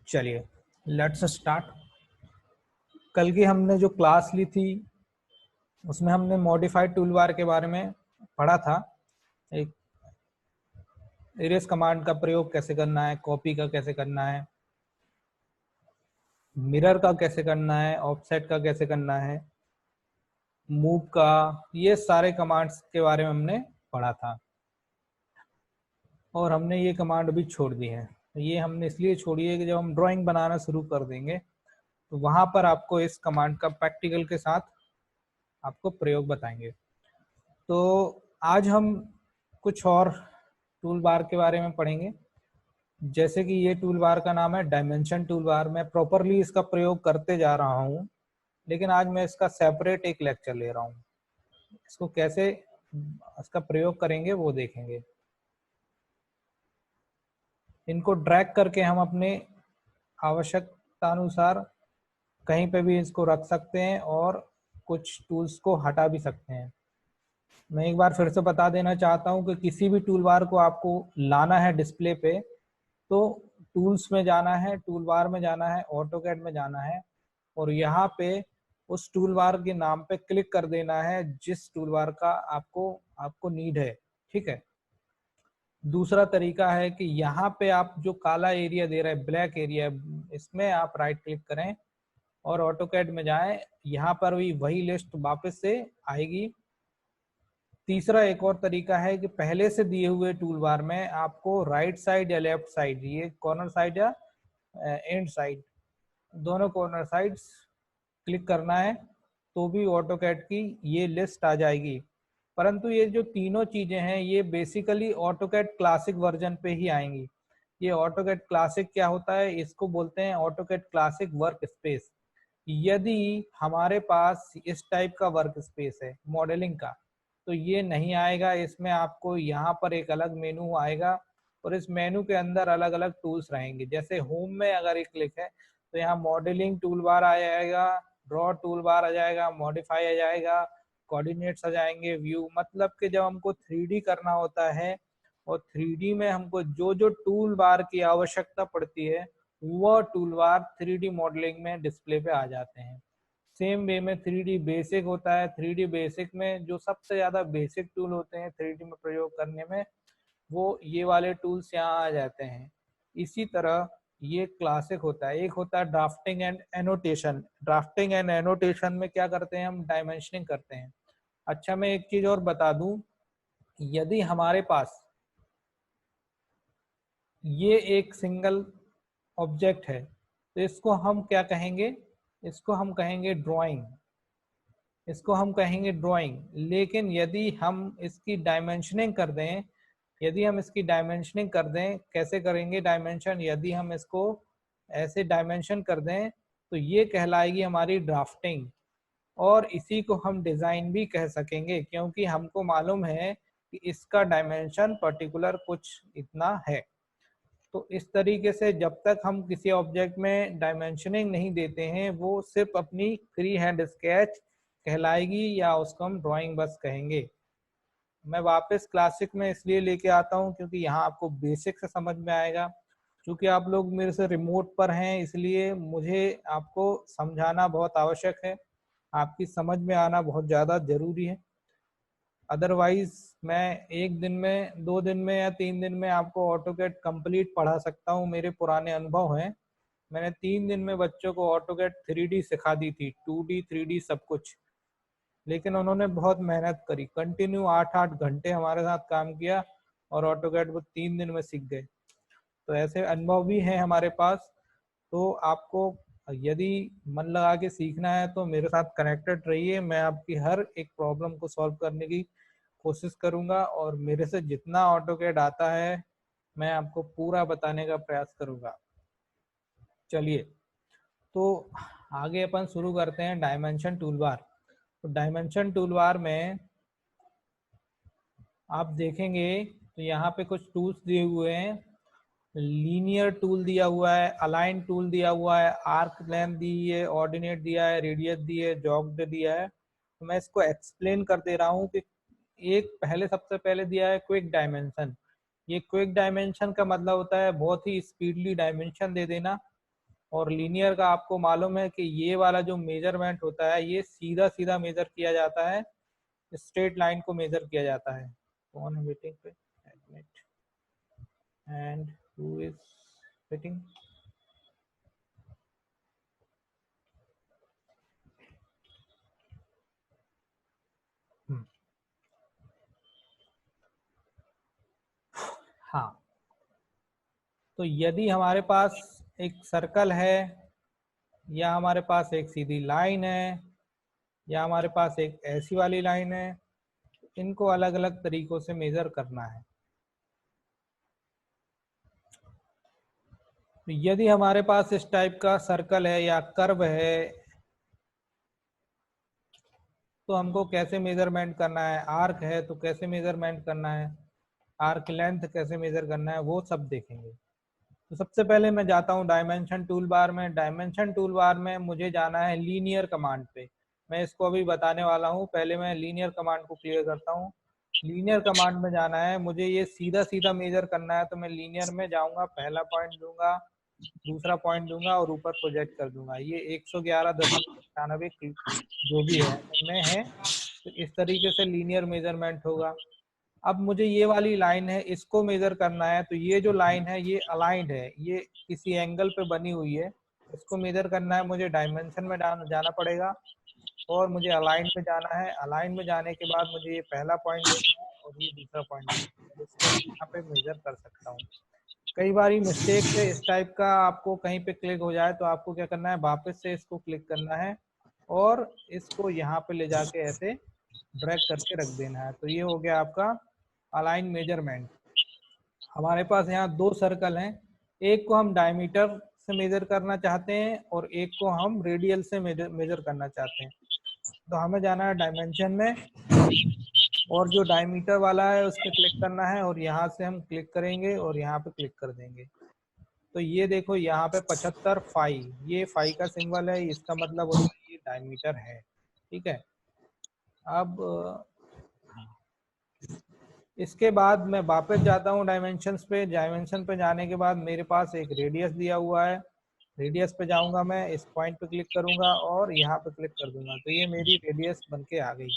चलिए let's start. कल की हमने जो क्लास ली थी उसमें हमने मॉडिफाइड टूलबार के बारे में पढ़ा था। एक इरेज कमांड का प्रयोग कैसे करना है, कॉपी का कैसे करना है, मिरर का कैसे करना है, ऑफसेट का कैसे करना है, मूव का, ये सारे कमांड्स के बारे में हमने पढ़ा था। और हमने ये कमांड भी छोड़ दी है। ये हमने इसलिए छोड़ी है कि जब हम ड्राइंग बनाना शुरू कर देंगे तो वहां पर आपको इस कमांड का प्रैक्टिकल के साथ आपको प्रयोग बताएंगे। तो आज हम कुछ और टूल बार के बारे में पढ़ेंगे। जैसे कि ये टूल बार का नाम है डायमेंशन टूल बार। मैं प्रॉपरली इसका प्रयोग करते जा रहा हूँ, लेकिन आज मैं इसका सेपरेट एक लेक्चर ले रहा हूँ। इसको कैसे इसका प्रयोग करेंगे वो देखेंगे। इनको ड्रैग करके हम अपने आवश्यकता अनुसार कहीं पे भी इसको रख सकते हैं और कुछ टूल्स को हटा भी सकते हैं। मैं एक बार फिर से बता देना चाहता हूं कि किसी भी टूल बार को आपको लाना है डिस्प्ले पे तो टूल्स में जाना है, टूल बार में जाना है, ऑटोकैड में जाना है और यहाँ पे उस टूल बार के नाम पे क्लिक कर देना है जिस टूल बार का आपको नीड है। ठीक है। दूसरा तरीका है कि यहाँ पे आप जो काला एरिया दे रहे हैं, ब्लैक एरिया, इसमें आप राइट क्लिक करें और ऑटोकैड में जाएं। यहाँ पर भी वही लिस्ट वापस से आएगी। तीसरा एक और तरीका है कि पहले से दिए हुए टूल बार में आपको राइट साइड या लेफ्ट साइड, ये कॉर्नर साइड या एंड साइड, दोनों कॉर्नर साइड्स क्लिक करना है तो भी ऑटोकैड की ये लिस्ट आ जाएगी। परंतु ये जो तीनों चीजें हैं ये बेसिकली ऑटोकैड क्लासिक वर्जन पे ही आएंगी। ये ऑटोकैड क्लासिक क्या होता है, इसको बोलते हैं ऑटोकैड क्लासिक वर्क स्पेस। यदि हमारे पास इस टाइप का वर्क स्पेस है मॉडलिंग का तो ये नहीं आएगा। इसमें आपको यहाँ पर एक अलग मेनू आएगा और इस मेनू के अंदर अलग अलग टूल्स रहेंगे। जैसे होम में अगर एक क्लिक है तो यहाँ मॉडलिंग टूल बार आ जाएगा, ड्रॉ टूल बार आ जाएगा, मॉडिफाई आ जाएगा, कोऑर्डिनेट्स आ जाएंगे, व्यू। मतलब कि जब हमको 3D करना होता है और 3D में हमको जो जो टूल बार की आवश्यकता पड़ती है वह टूल बार 3D मॉडलिंग में डिस्प्ले पे आ जाते हैं। सेम वे में 3D बेसिक होता है। 3D बेसिक में जो सबसे ज्यादा बेसिक टूल होते हैं 3D में प्रयोग करने में, वो ये वाले टूल्स यहाँ आ जाते हैं। इसी तरह ये क्लासिक होता है। एक होता है drafting and annotation. Drafting and annotation में क्या करते हैं, हम डायमेंशनिंग करते हैं। अच्छा, मैं एक चीज और बता दूं, यदि हमारे पास ये एक सिंगल ऑब्जेक्ट है तो इसको हम क्या कहेंगे, इसको हम कहेंगे ड्राइंग, इसको हम कहेंगे ड्राइंग। लेकिन यदि हम इसकी डायमेंशनिंग कर दें, यदि हम इसकी डायमेंशनिंग कर दें, कैसे करेंगे डायमेंशन, यदि हम इसको ऐसे डायमेंशन कर दें तो ये कहलाएगी हमारी ड्राफ्टिंग। और इसी को हम डिजाइन भी कह सकेंगे क्योंकि हमको मालूम है कि इसका डायमेंशन पर्टिकुलर कुछ इतना है। तो इस तरीके से जब तक हम किसी ऑब्जेक्ट में डायमेंशनिंग नहीं देते हैं वो सिर्फ अपनी फ्री हैंड स्केच कहलाएगी या उसको हम ड्राइंग बस कहेंगे। मैं वापस क्लासिक में इसलिए लेके आता हूँ क्योंकि यहाँ आपको बेसिक से समझ में आएगा। क्योंकि आप लोग मेरे से रिमोट पर हैं इसलिए मुझे आपको समझाना बहुत आवश्यक है, आपकी समझ में आना बहुत ज़्यादा जरूरी है। अदरवाइज मैं एक दिन में, 2 दिन में या 3 दिन में आपको ऑटोकैड कंप्लीट पढ़ा सकता हूँ। मेरे पुराने अनुभव हैं। मैंने 3 दिन में बच्चों को ऑटोकैड 3D सिखा दी थी, 2D 3D सब कुछ। लेकिन उन्होंने बहुत मेहनत करी, कंटिन्यू 8-8 घंटे हमारे साथ काम किया और ऑटोकैड वो 3 दिन में सीख गए। तो ऐसे अनुभव भी हैं हमारे पास। तो आपको यदि मन लगा के सीखना है तो मेरे साथ कनेक्टेड रहिए। मैं आपकी हर एक प्रॉब्लम को सॉल्व करने की कोशिश करूंगा और मेरे से जितना ऑटोकैड आता है मैं आपको पूरा बताने का प्रयास करूंगा। चलिए, तो आगे अपन शुरू करते हैं डायमेंशन टूलबार। तो डायमेंशन टूलबार में आप देखेंगे तो यहाँ पे कुछ टूल्स दिए हुए हैं। लीनियर टूल दिया हुआ है, अलाइन टूल दिया हुआ है, आर्क लेंथ दी है, ऑर्डिनेट दिया है, रेडियस दी है, जॉग्ड दिया है। तो मैं इसको एक्सप्लेन कर दे रहा हूँ कि एक पहले सबसे पहले दिया है क्विक डायमेंशन। ये क्विक डायमेंशन का मतलब होता है बहुत ही स्पीडली डायमेंशन दे देना। और लीनियर का आपको मालूम है कि ये वाला जो मेजरमेंट होता है ये सीधा सीधा मेजर किया जाता है, स्ट्रेट लाइन को मेजर किया जाता है। कौन है मीटिंग पे? Admit and who is sitting? हाँ, तो यदि हमारे पास एक सर्कल है या हमारे पास एक सीधी लाइन है या हमारे पास एक ऐसी वाली लाइन है, इनको अलग अलग तरीकों से मेजर करना है। तो यदि हमारे पास इस टाइप का सर्कल है या कर्व है तो हमको कैसे मेजरमेंट करना है, आर्क है तो कैसे मेजरमेंट करना है, आर्क लेंथ कैसे मेजर करना है, वो सब देखेंगे। तो सबसे पहले मैं जाता हूँ डायमेंशन टूल बार में। डायमेंशन टूल बार में मुझे जाना है लीनियर कमांड पे। मैं इसको अभी बताने वाला हूँ, पहले मैं लीनियर कमांड को क्लियर करता हूँ। लीनियर कमांड में जाना है, मुझे ये सीधा सीधा मेजर करना है, तो मैं लीनियर में जाऊंगा, पहला पॉइंट दूंगा, दूसरा पॉइंट दूंगा और ऊपर प्रोजेक्ट कर दूंगा। ये 111.96 जो भी है में है, तो इस तरीके से लीनियर मेजरमेंट होगा। अब मुझे ये वाली लाइन है, इसको मेजर करना है, तो ये जो लाइन है ये अलाइंड है, ये किसी एंगल पे बनी हुई है, इसको मेजर करना है, मुझे डायमेंशन में जाना पड़ेगा और मुझे अलाइन में जाना है। अलाइन में जाने के बाद मुझे ये पहला पॉइंट देना है और ये दूसरा पॉइंट देना है, इसको यहाँ पे मेजर कर सकता हूँ। कई बार मिस्टेक से इस टाइप का आपको कहीं पे क्लिक हो जाए तो आपको क्या करना है, वापस से इसको क्लिक करना है और इसको यहाँ पे ले जाके ऐसे ड्रैग करके रख देना है। तो ये हो गया आपका अलाइन मेजरमेंट। हमारे पास यहाँ दो सर्कल हैं, एक को हम डायमीटर से मेजर करना चाहते हैं और एक को हम रेडियल से मेजर करना चाहते हैं। तो हमें जाना है डायमेंशन में और जो डायमीटर वाला है उस पर क्लिक करना है और यहाँ से हम क्लिक करेंगे और यहाँ पे क्लिक कर देंगे। तो ये देखो यहाँ पे 75 फाई, ये फाई का सिंबल है, इसका मतलब होता है ये डायमीटर है। ठीक है, अब इसके बाद मैं वापस जाता हूँ डायमेंशंस पे। डायमेंशन पे जाने के बाद मेरे पास एक रेडियस दिया हुआ है, रेडियस पे जाऊंगा, मैं इस पॉइंट पे क्लिक करूंगा और यहाँ पे क्लिक कर दूंगा, तो ये मेरी रेडियस बन के आ गई।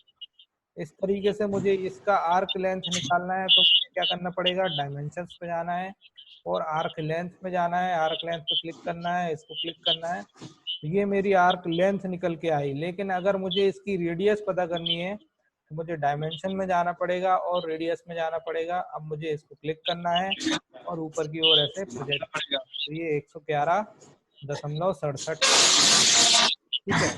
इस तरीके से मुझे इसका आर्क लेंथ निकालना है, तो मुझे क्या करना पड़ेगा, डायमेंशंस पे जाना है और आर्क लेंथ में जाना है, आर्क लेंथ पे क्लिक करना है, इसको क्लिक करना है, तो ये मेरी आर्क लेंथ निकल के आई। लेकिन अगर मुझे इसकी रेडियस पता करनी है तो मुझे डायमेंशन में जाना पड़ेगा और रेडियस में जाना पड़ेगा। अब मुझे इसको क्लिक करना है और ऊपर की ओर ऐसे प्रोजेक्ट करेगा, तो ये 111.67। ठीक है,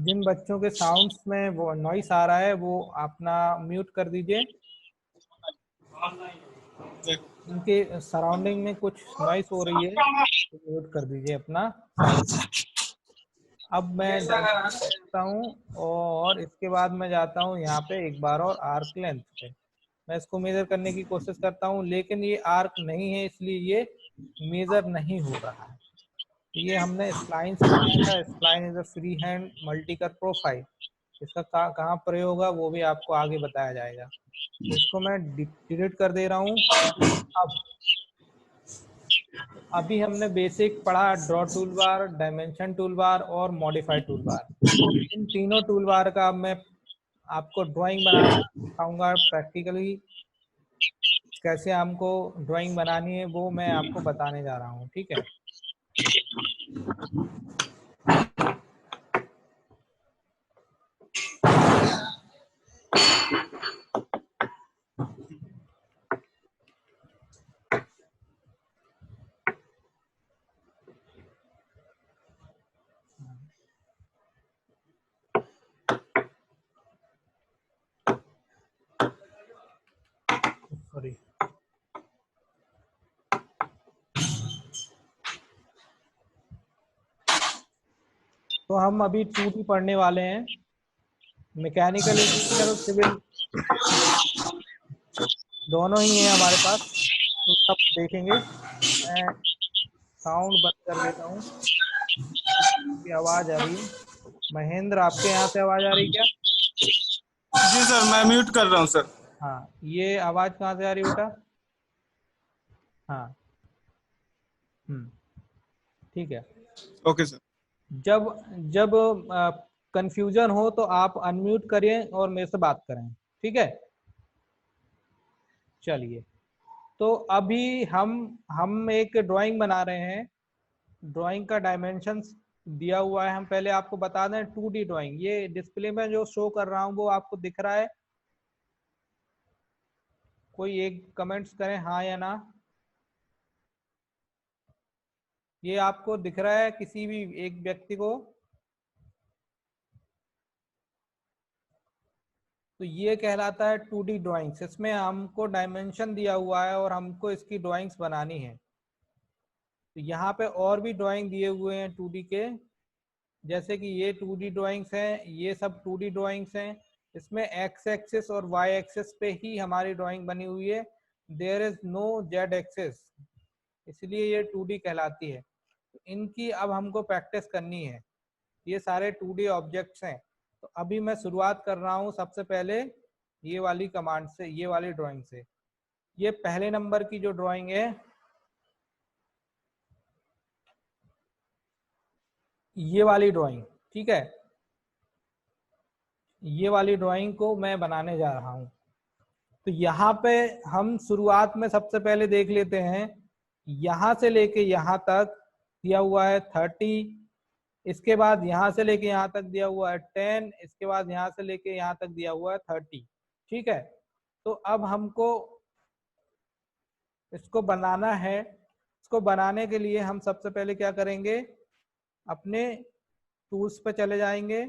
जिन बच्चों के साउंड्स में वो नॉइस आ रहा है वो अपना म्यूट कर दीजिए, उनके सराउंडिंग में कुछ नॉइस हो रही है तो म्यूट कर दीजिए अपना साउंड। अब मैं जाता हूँ और इसके बाद मैं जाता हूँ यहाँ पे एक बार और आर्क लेंथ पे, मैं इसको मेजर करने की कोशिश करता हूँ, लेकिन ये आर्क नहीं है इसलिए ये मेजर नहीं हो रहा है। तो ये हमने स्प्लाइन सिखाया था, spline is a free hand multi cut profile, इसका कहाँ प्रयोग होगा वो भी आपको आगे बताया जाएगा। तो इसको मैं डिलीट कर दे रहा हूँ। अब अभी हमने बेसिक पढ़ा, draw tool bar, dimension tool bar और मॉडिफाई टूल बार। इन तीनों टूल बार का अब मैं आपको ड्राइंग बनाना सिखाऊंगा प्रैक्टिकली, कैसे हमको ड्राइंग बनानी है वो मैं आपको बताने जा रहा हूँ। ठीक है, सॉरी। तो हम अभी 2D पढ़ने वाले हैं, मैकेनिकल इंजीनियर और सिविल दोनों ही हैं हमारे पास, तो सब देखेंगे। मैं साउंड बंद कर देता हूँ, आवाज आ रही है। महेंद्र, आपके यहाँ से आवाज आ रही क्या? जी सर, मैं म्यूट कर रहा हूँ सर। हाँ, ये आवाज कहाँ से आ रही बेटा? हाँ, ठीक है। Okay sir. जब जब कंफ्यूजन हो तो आप अनम्यूट करिए और मेरे से बात करें, ठीक है। चलिए, तो अभी हम एक ड्राइंग बना रहे हैं। ड्राइंग का डायमेंशंस दिया हुआ है। हम पहले आपको बता दें 2D ड्राइंग, ये डिस्प्ले में जो शो कर रहा हूं वो आपको दिख रहा है? कोई एक कमेंट्स करें हाँ या ना। ये आपको दिख रहा है किसी भी एक व्यक्ति को? तो ये कहलाता है 2D ड्राइंग्स। इसमें हमको डायमेंशन दिया हुआ है और हमको इसकी ड्राइंग्स बनानी है। तो यहाँ पे और भी ड्राइंग दिए हुए हैं 2D के, जैसे कि ये 2D ड्राइंग्स हैं, ये सब 2D ड्राइंग्स हैं। इसमें एक्स एक्सिस और वाई एक्सिस पे ही हमारी ड्राइंग बनी हुई है, there is no Z axis, इसलिए ये 2D कहलाती है। तो इनकी अब हमको प्रैक्टिस करनी है। ये सारे 2D ऑब्जेक्ट्स हैं। तो अभी मैं शुरुआत कर रहा हूँ सबसे पहले ये वाली कमांड से, ये वाली ड्राइंग से। ये पहले नंबर की जो ड्राइंग है, ये वाली ड्राइंग, ठीक है, ये वाली ड्राइंग को मैं बनाने जा रहा हूँ। तो यहाँ पे हम शुरुआत में सबसे पहले देख लेते हैं, यहाँ से लेके यहाँ तक दिया हुआ है 30, इसके बाद यहाँ से लेके यहाँ तक दिया हुआ है 10, इसके बाद यहाँ से लेके यहाँ तक दिया हुआ है 30, ठीक है। तो अब हमको इसको बनाना है। इसको बनाने के लिए हम सबसे पहले क्या करेंगे, अपने टूल्स पे चले जाएंगे।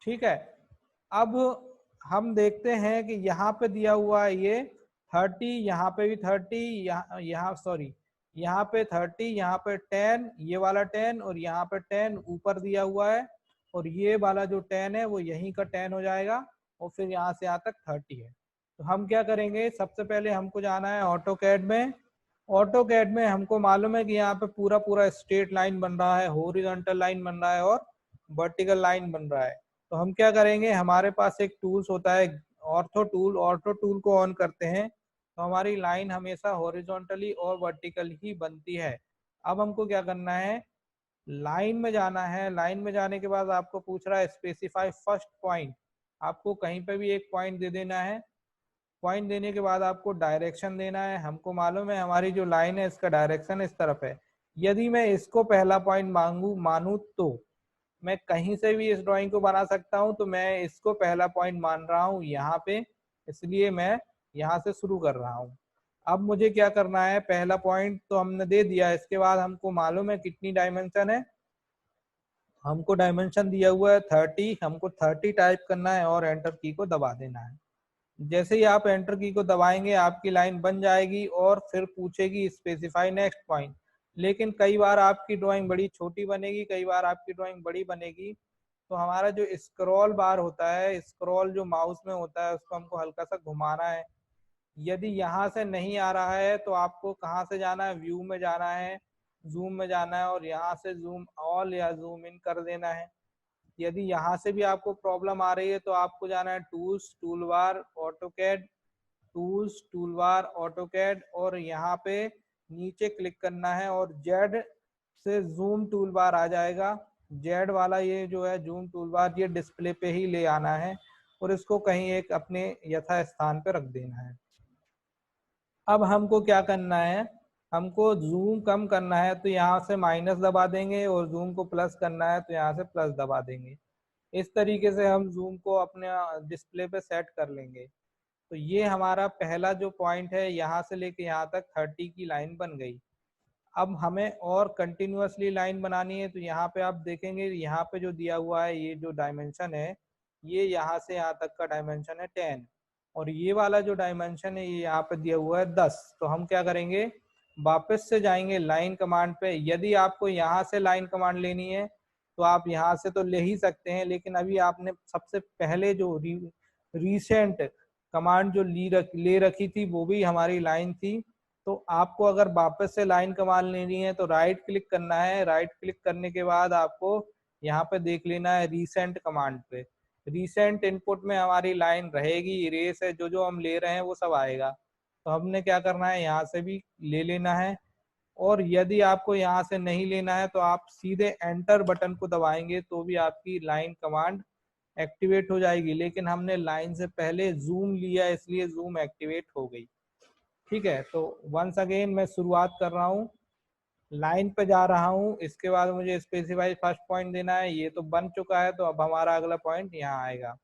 ठीक है, अब हम देखते हैं कि यहाँ पे दिया हुआ है ये 30, यहाँ पे भी 30, यहाँ सॉरी, यहाँ पे 30, यहाँ पे 10, ये वाला 10 और यहाँ पे 10 ऊपर दिया हुआ है, और ये वाला जो 10 है वो यहीं का 10 हो जाएगा, और फिर यहाँ से यहाँ तक 30 है। तो हम क्या करेंगे, सबसे पहले हमको जाना है ऑटो कैड में। ऑटो कैड में हमको मालूम है कि यहाँ पे पूरा पूरा स्ट्रेट लाइन बन रहा है, हॉरिजॉन्टल लाइन बन रहा है और वर्टिकल लाइन बन रहा है। तो हम क्या करेंगे, हमारे पास एक टूल्स होता है ऑर्थो टूल। ऑर्थो टूल को ऑन करते हैं तो हमारी लाइन हमेशा हॉरिजॉन्टली और वर्टिकल ही बनती है। अब हमको क्या करना है, लाइन में जाना है। लाइन में जाने के बाद आपको पूछ रहा है स्पेसिफाई फर्स्ट पॉइंट, आपको कहीं पे भी एक पॉइंट दे देना है। पॉइंट देने के बाद आपको डायरेक्शन देना है। हमको मालूम है हमारी जो लाइन है इसका डायरेक्शन इस तरफ है। यदि मैं इसको पहला पॉइंट मानू तो मैं कहीं से भी इस ड्राइंग को बना सकता हूं, तो मैं इसको पहला पॉइंट मान रहा हूं यहाँ पे, इसलिए मैं यहाँ से शुरू कर रहा हूँ। अब मुझे क्या करना है, पहला पॉइंट तो हमने दे दिया, इसके बाद हमको मालूम है कितनी डायमेंशन है। हमको डायमेंशन दिया हुआ है 30, हमको 30 टाइप करना है और एंटर की को दबा देना है। जैसे ही आप एंटर की को दबाएंगे आपकी लाइन बन जाएगी और फिर पूछेगी स्पेसिफाई नेक्स्ट पॉइंट। लेकिन कई बार आपकी ड्राइंग बड़ी छोटी बनेगी, कई बार आपकी ड्राइंग बड़ी बनेगी। तो हमारा जो स्क्रॉल बार होता है, स्क्रॉल जो माउस में होता है, उसको हमको हल्का सा घुमाना है। यदि यहाँ से नहीं आ रहा है तो आपको कहाँ से जाना है, व्यू में जाना है, जूम में जाना है और यहाँ से जूम ऑल या जूम इन कर देना है। यदि यहाँ से भी आपको प्रॉब्लम आ रही है तो आपको जाना है tools, toolbar, AutoCAD, tools, toolbar, AutoCAD, और यहाँ पे नीचे क्लिक करना है और जेड से जूम टूलबार आ जाएगा। जेड वाला ये जो है जूम टूलबार, ये डिस्प्ले पे ही ले आना है और इसको कहीं एक अपने यथा स्थान पे रख देना है। अब हमको क्या करना है, हमको जूम कम करना है तो यहाँ से माइनस दबा देंगे, और जूम को प्लस करना है तो यहाँ से प्लस दबा देंगे। इस तरीके से हम जूम को अपने डिस्प्ले पे सेट कर लेंगे। तो ये हमारा पहला जो पॉइंट है, यहाँ से लेके यहाँ तक 30 की लाइन बन गई। अब हमें और कंटिन्यूअसली लाइन बनानी है। तो यहाँ पे आप देखेंगे, यहाँ पे जो दिया हुआ है ये जो डायमेंशन है, ये यहाँ से यहाँ तक का डायमेंशन है 10, और ये वाला जो डायमेंशन है ये यहाँ पे दिया हुआ है 10। तो हम क्या करेंगे, वापस से जाएंगे लाइन कमांड पे। यदि आपको यहाँ से लाइन कमांड लेनी है तो आप यहाँ से तो ले ही सकते हैं, लेकिन अभी आपने सबसे पहले जो रिसेंट कमांड जो ले रखी थी वो भी हमारी लाइन थी। तो आपको अगर वापस से लाइन कमांड लेनी है तो राइट क्लिक करना है। राइट क्लिक करने के बाद आपको यहाँ पे देख लेना है रिसेंट कमांड पे। रिसेंट इनपुट में हमारी लाइन रहेगी, इरेज है, जो जो हम ले रहे हैं वो सब आएगा। तो हमने क्या करना है, यहाँ से भी ले लेना है। और यदि आपको यहाँ से नहीं लेना है तो आप सीधे एंटर बटन को दबाएंगे तो भी आपकी लाइन कमांड एक्टिवेट हो जाएगी, लेकिन हमने लाइन से पहले जूम लिया इसलिए जूम एक्टिवेट हो गई। ठीक है, तो वंस अगेन मैं शुरुआत कर रहा हूँ, लाइन पे जा रहा हूँ, इसके बाद मुझे स्पेसिफाई फर्स्ट पॉइंट देना है। ये तो बन चुका है, तो अब हमारा अगला पॉइंट यहाँ आएगा।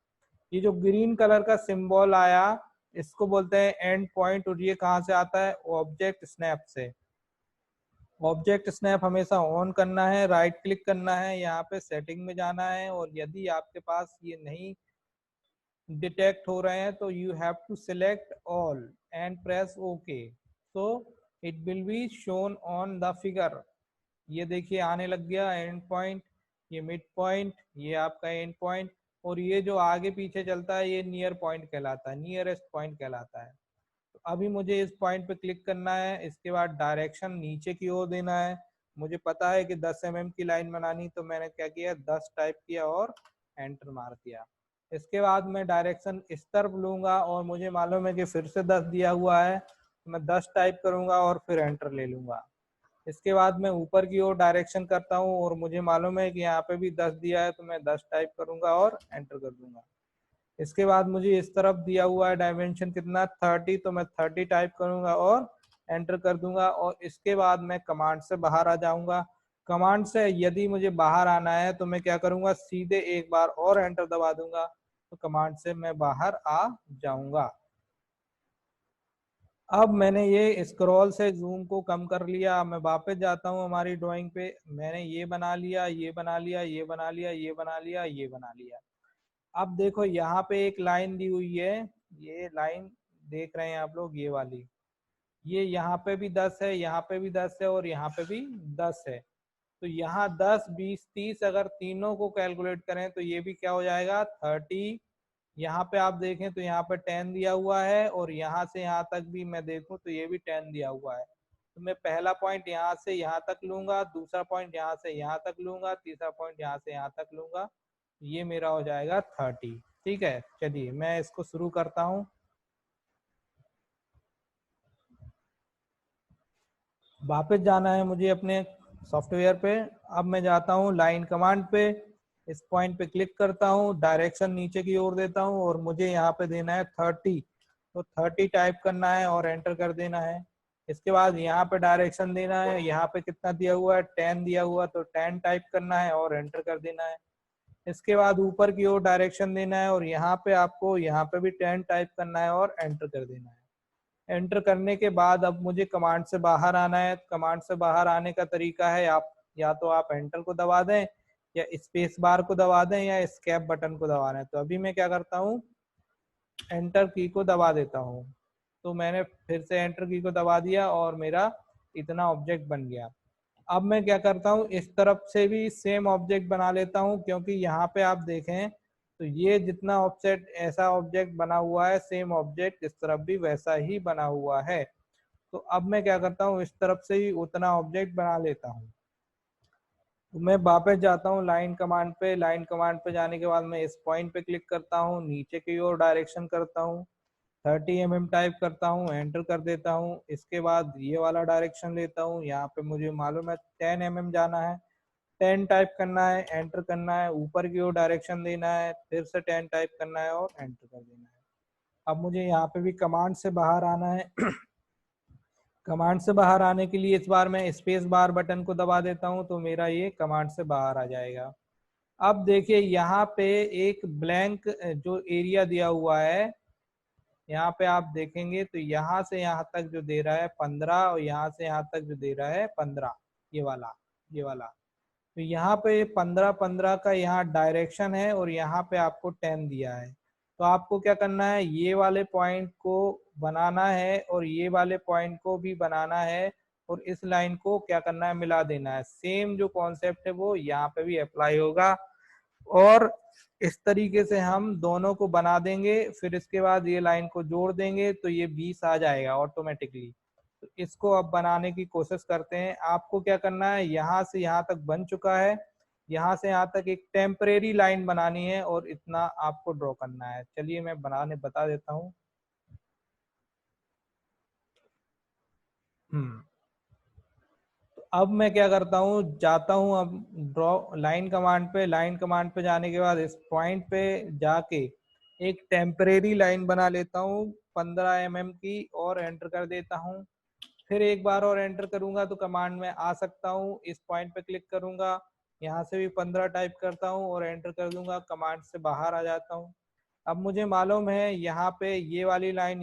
ये जो ग्रीन कलर का सिंबल आया इसको बोलते हैं एंड पॉइंट, और ये कहाँ से आता है, ऑब्जेक्ट स्नैप से। ऑब्जेक्ट स्नैप हमेशा ऑन करना है, राइट क्लिक करना है, यहाँ पे सेटिंग में जाना है, और यदि आपके पास ये नहीं डिटेक्ट हो रहे हैं तो you have to select all and press okay, so it will be shown on the figure. ये देखिए आने लग गया एंड पॉइंट, ये मिड पॉइंट, ये आपका एंड पॉइंट, और ये जो आगे पीछे चलता है ये नियर पॉइंट कहलाता है, नियरेस्ट पॉइंट कहलाता है। तो अभी मुझे इस पॉइंट पे क्लिक करना है, इसके बाद डायरेक्शन नीचे की ओर देना है। मुझे पता है कि 10 mm की लाइन बनानी, तो मैंने क्या किया, 10 टाइप किया और एंटर मार दिया। इसके बाद मैं डायरेक्शन इस तरफ लूंगा, और मुझे मालूम है कि फिर से 10 दिया हुआ है, तो मैं 10 टाइप करूंगा और फिर एंटर ले लूंगा। इसके बाद मैं ऊपर की ओर डायरेक्शन करता हूँ, और मुझे मालूम है कि यहाँ पे भी 10 दिया है, तो मैं 10 टाइप करूंगा और एंटर कर दूंगा। इसके बाद मुझे इस तरफ दिया हुआ है डायमेंशन कितना, 30, तो मैं 30 टाइप करूंगा और एंटर कर दूंगा। और इसके बाद मैं कमांड से बाहर आ जाऊंगा। कमांड से यदि मुझे बाहर आना है तो मैं क्या करूंगा, सीधे एक बार और एंटर दबा दूंगा, तो कमांड से मैं बाहर आ जाऊंगा। अब मैंने ये स्क्रॉल से जूम को कम कर लिया। मैं वापस जाता हूँ हमारी ड्राइंग पे, मैंने ये बना लिया, ये बना लिया, ये बना लिया, ये बना लिया, ये बना लिया। अब देखो यहाँ पे एक लाइन दी हुई है, ये लाइन देख रहे हैं आप लोग, ये वाली, ये यहाँ पे भी 10 है, यहाँ पे भी 10 है, और यहाँ पे भी 10 है। तो यहाँ 10, 20, 30 अगर तीनों को कैलकुलेट करें तो ये भी क्या हो जाएगा, 30। यहाँ पे आप देखें तो यहाँ पे 10 दिया हुआ है, और यहाँ से यहाँ तक भी मैं देखूं तो ये भी 10 दिया हुआ है। तो मैं पहला पॉइंट यहाँ से यहाँ तक लूंगा, दूसरा पॉइंट यहाँ से यहाँ तक लूंगा, तीसरा पॉइंट यहाँ से यहाँ तक लूंगा, ये मेरा हो जाएगा 30। ठीक है, चलिए मैं इसको शुरू करता हूँ। वापस जाना है मुझे अपने सॉफ्टवेयर पे। अब मैं जाता हूँ लाइन कमांड पे, इस पॉइंट पे क्लिक करता हूँ, डायरेक्शन नीचे की ओर देता हूँ, और मुझे यहाँ पे देना है 30, तो 30 टाइप करना है और एंटर कर देना है। इसके बाद यहाँ पे डायरेक्शन देना है, यहाँ पे कितना दिया हुआ है, 10 दिया हुआ, तो 10 टाइप करना है और एंटर कर देना है। इसके बाद ऊपर की ओर डायरेक्शन देना है, और यहाँ पे आपको यहाँ पे भी 10 टाइप करना है और एंटर कर देना है। एंटर करने के बाद अब मुझे कमांड से बाहर आना है। कमांड से बाहर आने का तरीका है, आप या तो आप एंटर को दबा दें, या स्पेस बार को दबा दें, या एस्केप बटन को दबा दें। तो अभी मैं क्या करता हूँ, एंटर की को दबा देता हूँ। तो मैंने फिर से एंटर की को दबा दिया और मेरा इतना ऑब्जेक्ट बन गया। अब मैं क्या करता हूँ, इस तरफ से भी सेम ऑब्जेक्ट बना लेता हूँ, क्योंकि यहाँ पे आप देखें तो ये जितना ऑब्जेक्ट ऐसा ऑब्जेक्ट बना हुआ है, सेम ऑब्जेक्ट इस तरफ भी वैसा ही बना हुआ है। तो अब मैं क्या करता हूँ, इस तरफ से ही उतना ऑब्जेक्ट बना लेता हूँ। तो मैं वापस जाता हूँ लाइन कमांड पे। लाइन कमांड पे जाने के बाद मैं इस पॉइंट पे क्लिक करता हूँ, नीचे की ओर डायरेक्शन करता हूँ, 30 mm टाइप करता हूँ, एंटर कर देता हूँ। इसके बाद ये वाला डायरेक्शन लेता हूँ, यहाँ पे मुझे मालूम है 10 mm जाना है, 10 टाइप करना है, एंटर करना है। ऊपर की ओर डायरेक्शन देना है, फिर से 10 टाइप करना है और एंटर कर देना है। अब मुझे यहाँ पे भी कमांड से बाहर आना है। कमांड से बाहर आने के लिए इस बार मैं स्पेस बार बटन को दबा देता हूँ, तो मेरा ये कमांड से बाहर आ जाएगा। अब देखिए यहाँ पे एक ब्लैंक जो एरिया दिया हुआ है, यहाँ पे आप देखेंगे तो यहाँ से यहाँ तक जो दे रहा है 15, और यहाँ से यहाँ तक जो दे रहा है 15, ये वाला। तो यहाँ पे 15-15 का यहाँ डायरेक्शन है, और यहाँ पे आपको 10 दिया है। तो आपको क्या करना है, ये वाले पॉइंट को बनाना है और ये वाले पॉइंट को भी बनाना है, और इस लाइन को क्या करना है, मिला देना है। सेम जो कॉन्सेप्ट है वो यहाँ पे भी अप्लाई होगा, और इस तरीके से हम दोनों को बना देंगे। फिर इसके बाद ये लाइन को जोड़ देंगे तो ये 20 आ जाएगा ऑटोमेटिकली। तो इसको अब बनाने की कोशिश करते हैं। आपको क्या करना है, यहाँ से यहाँ तक बन चुका है, यहाँ से यहाँ तक एक टेम्परेरी लाइन बनानी है, और इतना आपको ड्रॉ करना है। चलिए मैं बनाने बता देता हूँ। अब मैं क्या करता हूँ, जाता हूँ अब ड्रॉ लाइन कमांड पे। लाइन कमांड पे जाने के बाद इस पॉइंट पे जाके एक टेम्परेरी लाइन बना लेता हूँ 15 mm की और एंटर कर देता हूँ। फिर एक बार और एंटर करूंगा तो कमांड में आ सकता हूँ, इस पॉइंट पे क्लिक करूंगा, यहाँ से भी 15 टाइप करता हूँ और एंटर कर दूंगा, कमांड से बाहर आ जाता हूँ। अब मुझे मालूम है यहाँ पे ये वाली लाइन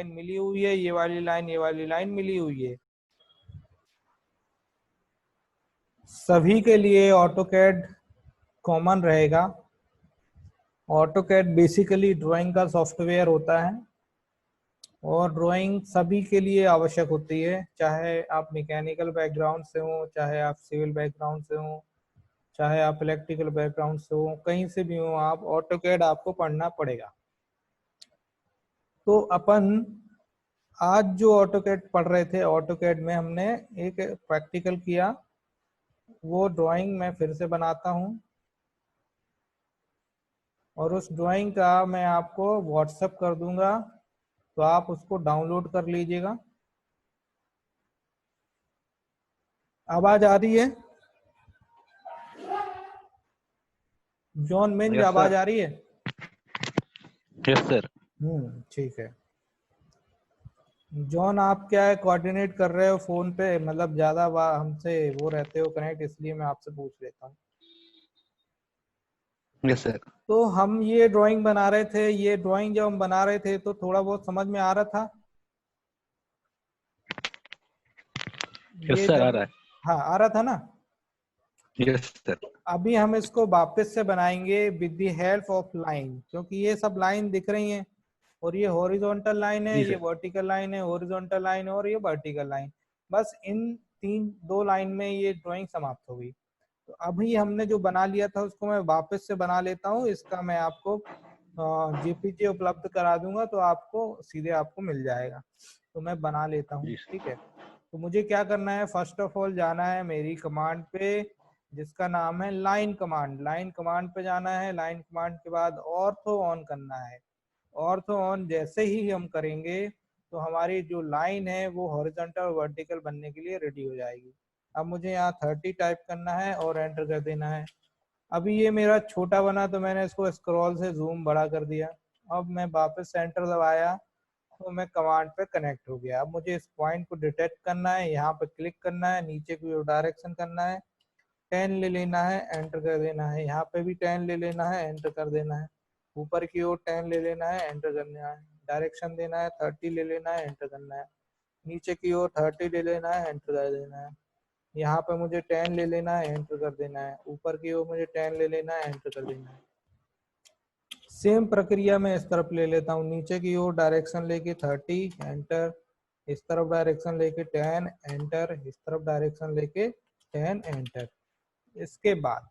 मिली हुई है, ये वाली लाइन मिली हुई है। सभी के लिए ऑटोकैड कॉमन रहेगा। ऑटोकैड बेसिकली ड्राइंग का सॉफ्टवेयर होता है और ड्राइंग सभी के लिए आवश्यक होती है, चाहे आप मैकेनिकल बैकग्राउंड से हो, चाहे आप सिविल बैकग्राउंड से हो, चाहे आप इलेक्ट्रिकल बैकग्राउंड से हो, कहीं से भी हो आप, ऑटोकैड आपको पढ़ना पड़ेगा। तो अपन आज जो ऑटोकैड पढ़ रहे थे, ऑटोकैड में हमने एक प्रैक्टिकल किया, वो ड्राइंग मैं फिर से बनाता हूँ और उस ड्राइंग का मैं आपको व्हाट्सएप कर दूंगा, तो आप उसको डाउनलोड कर लीजिएगा। आवाज आ रही है जॉन मिंज? यस आवाज सर। आ रही है? Yes sir. ठीक है। जॉन, आप क्या है कोऑर्डिनेट कर रहे हो फोन पे, मतलब ज्यादा हमसे वो रहते हो कनेक्ट, इसलिए मैं आपसे पूछ लेता हूँ। Yes sir. तो हम ये ड्राइंग बना रहे थे, ये ड्राइंग जब हम बना रहे थे तो थोड़ा बहुत समझ में आ रहा था? यस ये सर, आ जब, रहा है। हाँ आ रहा था ना? Yes sir. अभी हम इसको वापस से बनाएंगे with the help of line, क्योंकि ये सब लाइन दिख रही हैं और ये हॉरिजॉन्टल लाइन है, जी ये सर। वर्टिकल लाइन है, हॉरिजॉन्टल लाइन है और ये वर्टिकल लाइन। बस इन दो लाइन में ये ड्राइंग समाप्त हो गई। तो अभी हमने जो बना लिया था उसको मैं वापस से बना लेता हूँ, इसका मैं आपको जेपीजी उपलब्ध करा दूंगा, तो आपको सीधे आपको मिल जाएगा। तो मैं बना लेता हूँ, जी ठीक है। तो मुझे क्या करना है, फर्स्ट ऑफ ऑल जाना है मेरी कमांड पे जिसका नाम है लाइन कमांड। लाइन कमांड पे जाना है, लाइन कमांड के बाद ऑर्थो ऑन करना है। ऑर्थो ऑन जैसे ही हम करेंगे तो हमारी जो लाइन है वो हॉरिजॉन्टल और वर्टिकल बनने के लिए रेडी हो जाएगी। अब मुझे यहाँ 30 टाइप करना है और एंटर कर देना है। अभी ये मेरा छोटा बना तो मैंने इसको स्क्रॉल से जूम बड़ा कर दिया। अब मैं वापस सेंटर दबाया तो मैं कमांड पे कनेक्ट हो गया। अब मुझे इस पॉइंट को डिटेक्ट करना है, यहाँ पे क्लिक करना है, नीचे की ओर डायरेक्शन करना है, 10 ले लेना है, एंटर कर देना है। यहाँ पे भी 10 ले लेना है, एंटर कर देना है। ऊपर की ओर 10 ले लेना है, एंटर करना है। डायरेक्शन देना है, 30 ले लेना है, एंटर करना है। नीचे की ओर 30 ले लेना है, एंटर कर देना है। यहाँ पे मुझे 10 ले लेना है, एंटर कर देना है। ऊपर की ओर मुझे 10 ले लेना है, एंटर कर देना है। सेम प्रक्रिया में इस तरफ ले लेता हूँ, नीचे की ओर डायरेक्शन लेके 30 एंटर, इस तरफ डायरेक्शन लेके 10 एंटर, इस तरफ डायरेक्शन लेके 10 एंटर। इसके बाद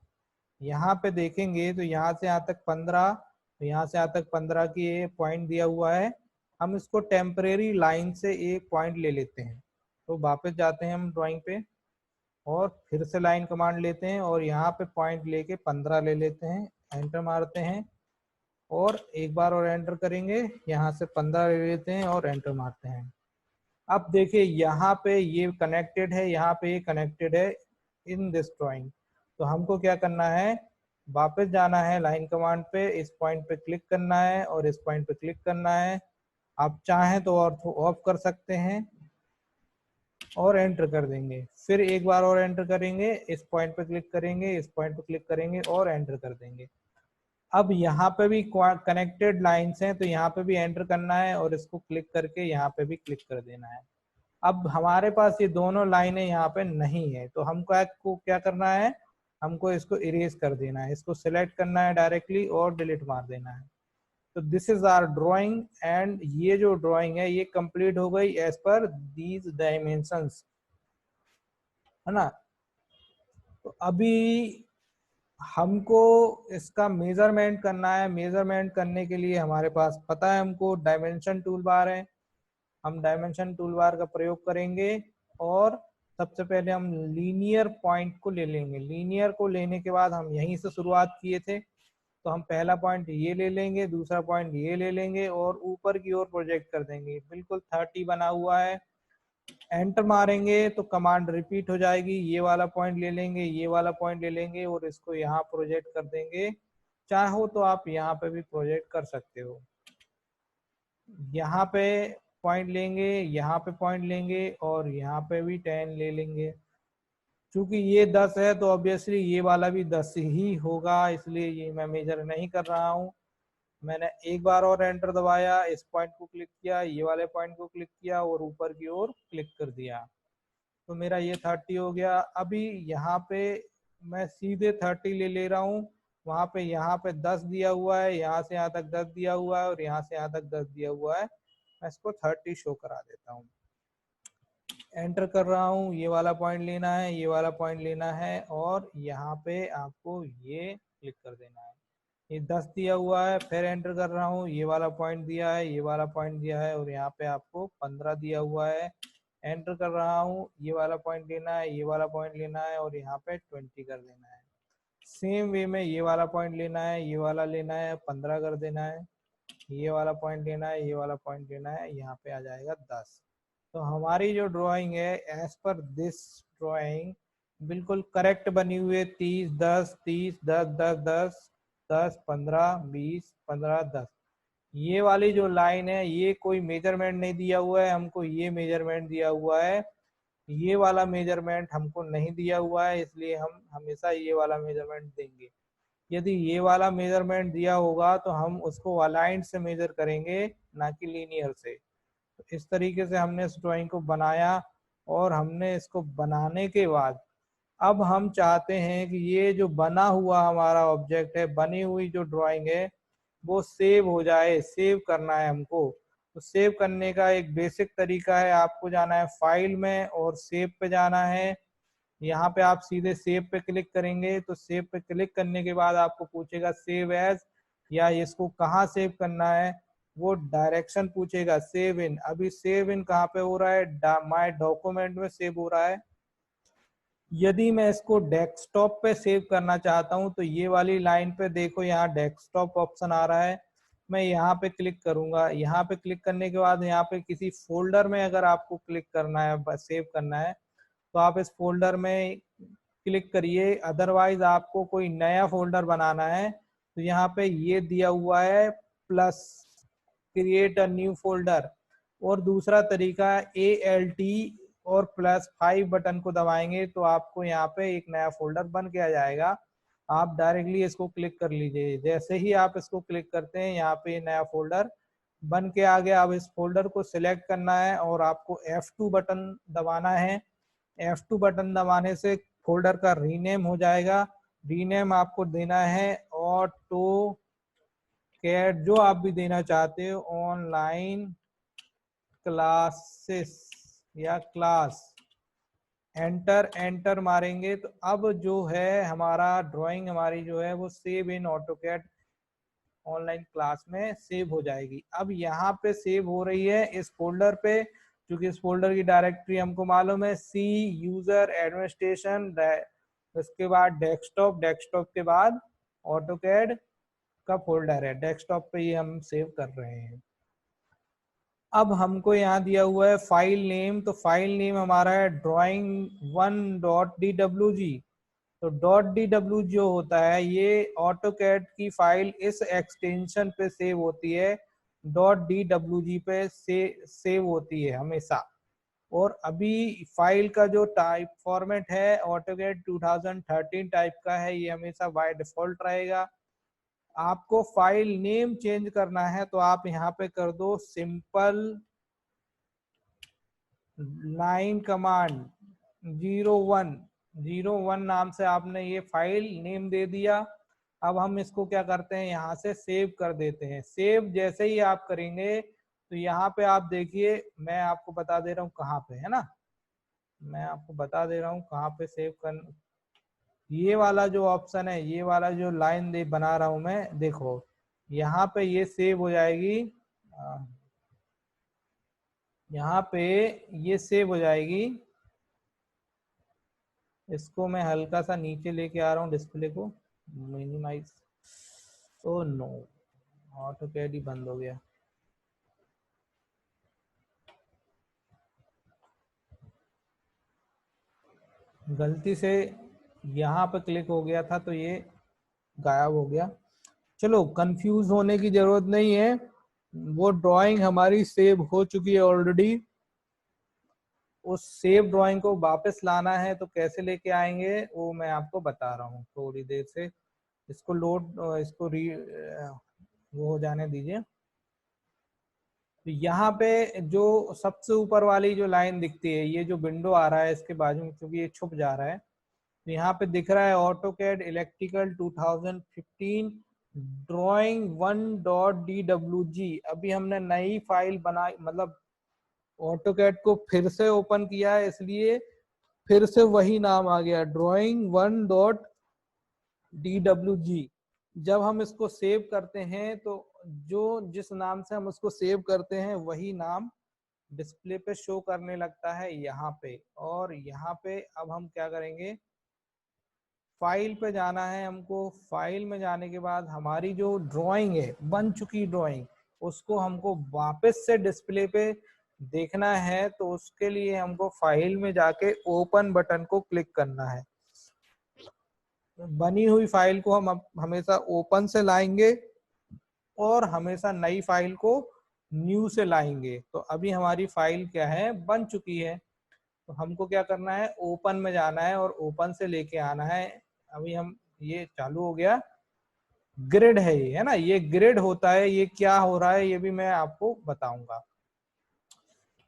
यहाँ पे देखेंगे तो यहाँ से यहाँ तक 15, तो यहाँ से यहाँ तक 15 की ये पॉइंट दिया हुआ है। हम इसको टेम्परेरी लाइन से एक पॉइंट ले लेते हैं। तो वापस जाते हैं हम ड्राइंग पे और फिर से लाइन कमांड लेते हैं और यहाँ पे पॉइंट लेके 15 ले लेते हैं, एंटर मारते हैं और एक बार और एंटर करेंगे, यहाँ से 15 ले लेते हैं और एंटर मारते हैं। अब देखिए यहाँ पे ये कनेक्टेड है, यहाँ पे ये कनेक्टेड है इन दिस ड्राइंग। तो हमको क्या करना है, वापस जाना है लाइन कमांड पे, इस पॉइंट पे क्लिक करना है और इस पॉइंट पे क्लिक करना है। आप चाहें तो ऑफ कर सकते हैं और एंटर कर देंगे। फिर एक बार और एंटर करेंगे, इस पॉइंट पे क्लिक करेंगे, इस पॉइंट पे क्लिक करेंगे और एंटर कर देंगे। अब यहाँ पे भी कनेक्टेड लाइंस हैं तो यहाँ पे भी एंटर करना है और इसको क्लिक करके यहाँ पे भी क्लिक कर देना है। अब हमारे पास ये दोनों लाइनें यहाँ पे नहीं है तो हमको क्या करना है, हमको इसको इरेज कर देना है। इसको सिलेक्ट करना है डायरेक्टली और डिलीट मार देना है। तो this is our drawing and ये जो ड्राइंग है ये कंप्लीट हो गई एज पर दीज डायमेंशंस, है ना। तो अभी हमको इसका मेजरमेंट करना है। मेजरमेंट करने के लिए हमारे पास पता है हमको डायमेंशन टूल बार है, हम डायमेंशन टूल बार का प्रयोग करेंगे और सबसे पहले हम लीनियर पॉइंट को ले लेंगे। लीनियर को लेने के बाद हम यहीं से शुरुआत किए थे तो हम पहला पॉइंट ये ले लेंगे, दूसरा पॉइंट ये ले लेंगे और ऊपर की ओर प्रोजेक्ट कर देंगे। बिल्कुल 30 बना हुआ है, एंटर मारेंगे तो कमांड रिपीट हो जाएगी, ये वाला पॉइंट ले लेंगे, ये वाला पॉइंट ले लेंगे और इसको यहाँ प्रोजेक्ट कर देंगे। चाहो तो आप यहाँ पे भी प्रोजेक्ट कर सकते हो। यहाँ पे पॉइंट लेंगे, यहाँ पे पॉइंट लेंगे और यहाँ पे भी 10 ले लेंगे। क्योंकि ये 10 है तो ऑब्वियसली ये वाला भी 10 ही होगा, इसलिए ये मैं मेजर नहीं कर रहा हूँ। मैंने एक बार और एंटर दबाया, इस पॉइंट को क्लिक किया, ये वाले पॉइंट को क्लिक किया और ऊपर की ओर क्लिक कर दिया, तो मेरा ये 30 हो गया। अभी यहाँ पे मैं सीधे 30 ले रहा हूँ, वहां पे यहाँ पे 10 दिया हुआ है, यहाँ से यहाँ तक 10 दिया हुआ है और यहाँ से यहाँ तक 10 दिया हुआ है। मैं इसको 30 शो करा देता हूँ। एंटर कर रहा हूँ, ये वाला पॉइंट लेना है, ये वाला पॉइंट लेना है और यहाँ पे आपको ये क्लिक कर देना है। ये 10 दिया हुआ है, फिर एंटर कर रहा हूँ, ये वाला पॉइंट दिया है, ये वाला पॉइंट दिया है और यहाँ पे आपको 15 दिया हुआ है। एंटर कर रहा हूँ, ये वाला पॉइंट लेना है, ये वाला पॉइंट लेना है और यहाँ पे 20 कर देना है। सेम वे में ये वाला पॉइंट लेना है, ये वाला लेना है, 15 कर देना है, ये वाला पॉइंट लेना है, ये वाला पॉइंट लेना है, यहाँ पे आ जाएगा 10। तो हमारी जो ड्राइंग है एज पर दिस ड्राइंग बिल्कुल करेक्ट बनी हुई है। 30 10 30 10 10 10 10 15 20 15 10। ये वाली जो लाइन है ये कोई मेजरमेंट नहीं दिया हुआ है हमको, ये मेजरमेंट दिया हुआ है। ये वाला मेजरमेंट हमको नहीं दिया हुआ है, इसलिए हम हमेशा ये वाला मेजरमेंट देंगे। यदि ये वाला मेजरमेंट दिया होगा तो हम उसको अलाइंड से मेजर करेंगे, ना कि लीनियर से। तो इस तरीके से हमने इस ड्राइंग को बनाया और हमने इसको बनाने के बाद अब हम चाहते हैं कि ये जो बना हुआ हमारा ऑब्जेक्ट है, बनी हुई जो ड्राइंग है वो सेव हो जाए। सेव करना है हमको, तो सेव करने का एक बेसिक तरीका है, आपको जाना है फाइल में और सेव पे जाना है। यहाँ पे आप सीधे सेव पे क्लिक करेंगे तो सेव पे क्लिक करने के बाद आपको पूछेगा सेव एज, या इसको कहाँ सेव करना है, वो डायरेक्शन पूछेगा सेव इन। अभी सेव इन कहाँ पे हो रहा है, माय डॉक्यूमेंट में सेव हो रहा है। यदि मैं इसको डेस्कटॉप पे सेव करना चाहता हूं तो ये वाली लाइन पे देखो, यहाँ डेस्कटॉप ऑप्शन आ रहा है। मैं यहाँ पे क्लिक करूंगा, यहाँ पे क्लिक करने के बाद यहाँ पे किसी फोल्डर में अगर आपको क्लिक करना है, सेव करना है, तो आप इस फोल्डर में क्लिक करिए। अदरवाइज आपको कोई नया फोल्डर बनाना है तो यहाँ पे ये दिया हुआ है plus, create a new folder. और दूसरा तरीका ALT और +5 बटन को दबाएंगे तो आपको यहाँ पे एक नया फोल्डर बन के आ जाएगा। आप डायरेक्टली इसको क्लिक कर लीजिए। जैसे ही आप इसको क्लिक करते हैं यहाँ पे नया फोल्डर बन के आ गया। अब इस फोल्डर को सिलेक्ट करना है और आपको F2 बटन दबाना है। F2 बटन दबाने से फोल्डर का रीनेम हो जाएगा। रीनेम आपको देना है ऑटो कैड, जो आप भी देना चाहते हो, ऑनलाइन क्लासेस या क्लास। एंटर एंटर मारेंगे तो अब जो है हमारा ड्राइंग हमारी जो है वो save in AutoCAD online class में सेव हो जाएगी। अब यहाँ पे सेव हो रही है इस फोल्डर पे, क्योंकि इस फोल्डर की डायरेक्टरी हमको मालूम है, सी यूजर एडमिनिस्ट्रेशन, उसके बाद डेस्कटॉप, डेस्कटॉप के बाद ऑटोकैड का फोल्डर है, डेस्कटॉप पे ये हम सेव कर रहे हैं। अब हमको यहाँ दिया हुआ है फाइल नेम, तो फाइल नेम हमारा है drawing1.dwg। तो .dwg जो होता है ये ऑटोकैड की फाइल इस एक्सटेंशन पे सेव होती है, .dwg पे सेव होती है हमेशा। और अभी फाइल का जो टाइप फॉर्मेट है ऑटोकैड 2013 टाइप का है, ये हमेशा बाय डिफॉल्ट रहेगा। आपको फाइल नेम चेंज करना है तो आप यहाँ पे कर दो सिंपल लाइन कमांड 01 नाम से आपने ये फाइल नेम दे दिया। अब हम इसको क्या करते हैं, यहाँ से सेव कर देते हैं। सेव जैसे ही आप करेंगे तो यहाँ पे आप देखिए, मैं आपको बता दे रहा हूँ कहाँ पे है ना, मैं आपको बता दे रहा हूँ कहाँ पे सेव कर। ये वाला जो ऑप्शन है, ये वाला जो लाइन दे बना रहा हूं मैं, देखो यहाँ पे ये सेव हो जाएगी। यहाँ पे ये सेव हो जाएगी। इसको मैं हल्का सा नीचे लेके आ रहा हूँ, डिस्प्ले को मिनिमाइज। ओ नो, ऑटोकैड ही बंद हो गया। गलती से यहाँ पे क्लिक हो गया था तो ये गायब हो गया। चलो कंफ्यूज होने की जरूरत नहीं है, वो ड्राइंग हमारी सेव हो चुकी है ऑलरेडी। उस सेव ड्राइंग को वापस लाना है तो कैसे लेके आएंगे वो मैं आपको बता रहा हूँ थोड़ी देर से। इसको लोड इसको वो हो जाने दीजिए। तो यहाँ पे जो सबसे ऊपर वाली जो लाइन दिखती है, ये जो विंडो आ रहा है इसके बाजू में, क्योंकि ये छुप जा रहा है, तो यहाँ पे दिख रहा है ऑटोकैड इलेक्ट्रिकल 2015 ड्राइंग 1.dwg। अभी हमने नई फाइल बनाई, मतलब ऑटोकैड को फिर से ओपन किया है, इसलिए फिर से वही नाम आ गया, ड्राइंग 1.dwg। जब हम इसको सेव करते हैं तो जो जिस नाम से हम उसको सेव करते हैं वही नाम डिस्प्ले पे शो करने लगता है यहाँ पे। और यहाँ पे अब हम क्या करेंगे, फाइल पे जाना है हमको। फाइल में जाने के बाद हमारी जो ड्राइंग है, बन चुकी ड्राइंग, उसको हमको वापस से डिस्प्ले पे देखना है। तो उसके लिए हमको फाइल में जाके ओपन बटन को क्लिक करना है। बनी हुई फाइल को हम हमेशा ओपन से लाएंगे और हमेशा नई फाइल को न्यू से लाएंगे। तो अभी हमारी फाइल क्या है, बन चुकी है। तो हमको क्या करना है, ओपन में जाना है और ओपन से लेके आना है। अभी हम, ये चालू हो गया, ग्रिड है ये, है ना, ये ग्रिड होता है। ये क्या हो रहा है ये भी मैं आपको बताऊंगा।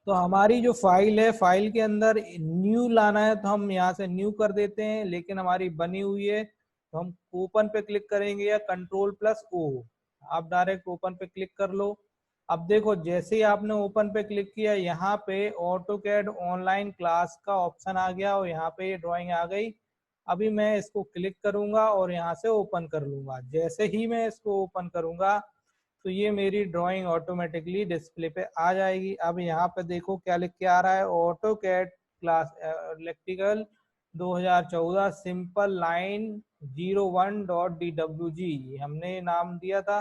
तो हमारी जो फाइल है, फाइल के अंदर न्यू लाना है तो हम यहाँ से न्यू कर देते हैं, लेकिन हमारी बनी हुई है तो हम ओपन पे क्लिक करेंगे या Ctrl+O। आप डायरेक्ट ओपन पे क्लिक कर लो। अब देखो, जैसे ही आपने ओपन पे क्लिक किया, यहाँ पे ऑटोकैड ऑनलाइन क्लास का ऑप्शन आ गया और यहाँ पे ये ड्राइंग आ गई। अभी मैं इसको क्लिक करूंगा और यहाँ से ओपन कर लूंगा। जैसे ही मैं इसको ओपन करूंगा तो ये मेरी ड्राइंग ऑटोमेटिकली डिस्प्ले पे आ जाएगी। अब यहाँ पे देखो क्या लिख के आ रहा है, AutoCAD class electrical 2014 simple line 01.dwg, हमने नाम दिया था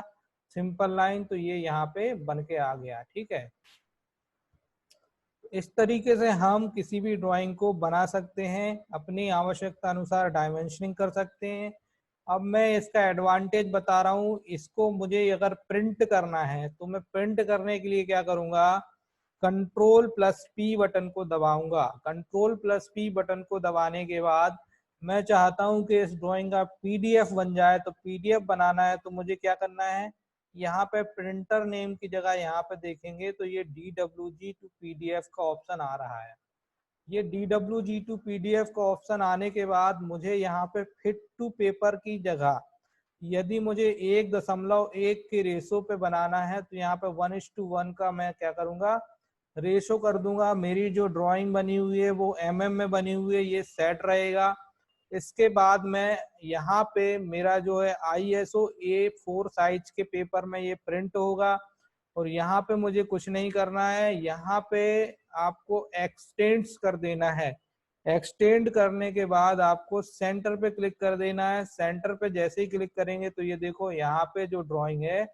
सिंपल लाइन, तो ये यहाँ पे बन के आ गया। ठीक है, इस तरीके से हम किसी भी ड्राइंग को बना सकते हैं, अपनी आवश्यकता अनुसार डायमेंशनिंग कर सकते हैं। अब मैं इसका एडवांटेज बता रहा हूँ। इसको मुझे अगर प्रिंट करना है तो मैं प्रिंट करने के लिए क्या करूंगा, Ctrl+P बटन को दबाऊंगा। Ctrl+P बटन को दबाने के बाद मैं चाहता हूं कि इस ड्राइंग का PDF बन जाए। तो PDF बनाना है तो मुझे क्या करना है, यहाँ पे प्रिंटर नेम की जगह यहाँ पे देखेंगे तो ये DWG to PDF का ऑप्शन आ रहा है। ये DWG to PDF का ऑप्शन आने के बाद मुझे यहाँ पे फिट टू पेपर की जगह, यदि मुझे 1.1 के रेशो पे बनाना है तो यहाँ पे 1:1 का मैं क्या करूंगा, रेशो कर दूंगा। मेरी जो ड्राइंग बनी हुई है वो mm में बनी हुई है, ये सेट रहेगा। इसके बाद मैं यहाँ पे मेरा जो है ISO A4 साइज के पेपर में ये प्रिंट होगा। और यहाँ पे मुझे कुछ नहीं करना है, यहाँ पे आपको एक्सटेंड्स कर देना है। एक्सटेंड करने के बाद आपको सेंटर पे क्लिक कर देना है। सेंटर पे जैसे ही क्लिक करेंगे तो ये देखो यहाँ पे जो ड्राइंग है,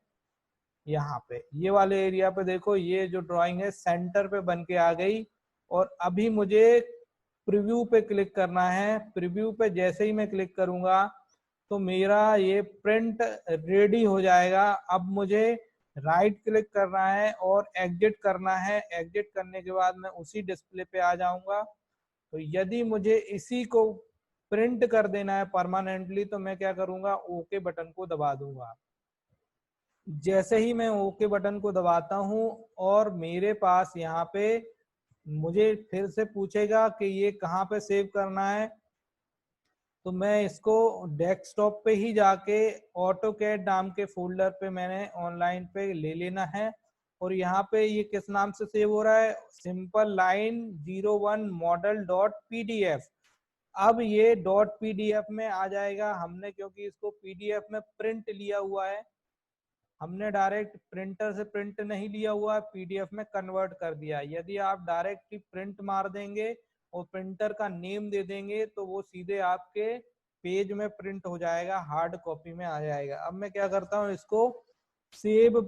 यहाँ पे ये वाले एरिया पे देखो, ये जो ड्राइंग है सेंटर पे बन के आ गई। और अभी मुझे प्रीव्यू पे क्लिक करना है। प्रीव्यू पे जैसे ही मैं क्लिक करूंगा तो मेरा ये प्रिंट रेडी हो जाएगा। अब मुझे राइट क्लिक करना है और एग्जिट करना है। एग्जिट करने के बाद मैं उसी डिस्प्ले पे आ जाऊंगा। तो यदि मुझे इसी को प्रिंट कर देना है परमानेंटली तो मैं क्या करूंगा, ओके बटन को दबा दूंगा। जैसे ही मैं ओके बटन को दबाता हूं और मेरे पास यहाँ पे मुझे फिर से पूछेगा कि ये कहाँ पे सेव करना है, तो मैं इसको डेस्कटॉप पे ही जाके ऑटोकैड नाम के फोल्डर पे मैंने ऑनलाइन पे ले लेना है। और यहाँ पे ये किस नाम से सेव हो रहा है, सिंपल लाइन 01 model.pdf। अब ये .pdf में आ जाएगा। हमने क्योंकि इसको PDF में प्रिंट लिया हुआ है, हमने डायरेक्ट प्रिंटर से प्रिंट नहीं लिया हुआ, PDF में कन्वर्ट कर दिया। यदि आप डायरेक्ट प्रिंट मार देंगे और प्रिंटर का नेम दे देंगे तो वो सीधे आपके पेज में प्रिंट हो जाएगा, हार्ड कॉपी में आ जाएगा। अब मैं क्या करता हूँ, इसको सेव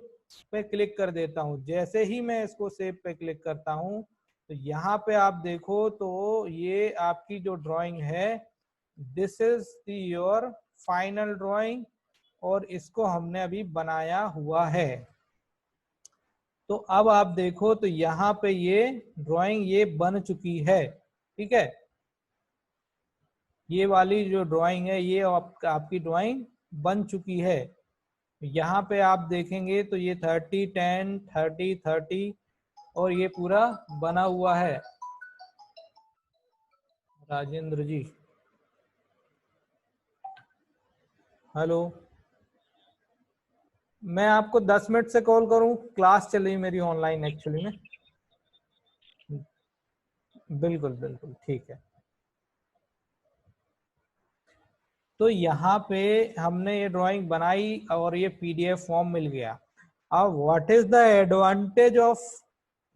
पे क्लिक कर देता हूँ। जैसे ही मैं इसको सेव पे क्लिक करता हूँ तो यहाँ पे आप देखो तो ये आपकी जो ड्राइंग है, this is your final drawing, और इसको हमने अभी बनाया हुआ है। तो अब आप देखो तो यहाँ पे ये ड्राइंग ये बन चुकी है, ठीक है। ये वाली जो ड्राइंग है ये आपकी ड्राइंग बन चुकी है। यहाँ पे आप देखेंगे तो ये 30 10 30 30 और ये पूरा बना हुआ है। राजेंद्र जी, हेलो, मैं आपको 10 मिनट से कॉल करूं, क्लास चल रही मेरी ऑनलाइन एक्चुअली में। बिल्कुल बिल्कुल ठीक है। तो यहाँ पे हमने ये ड्राइंग बनाई और ये पीडीएफ फॉर्म मिल गया। अब what is the advantage of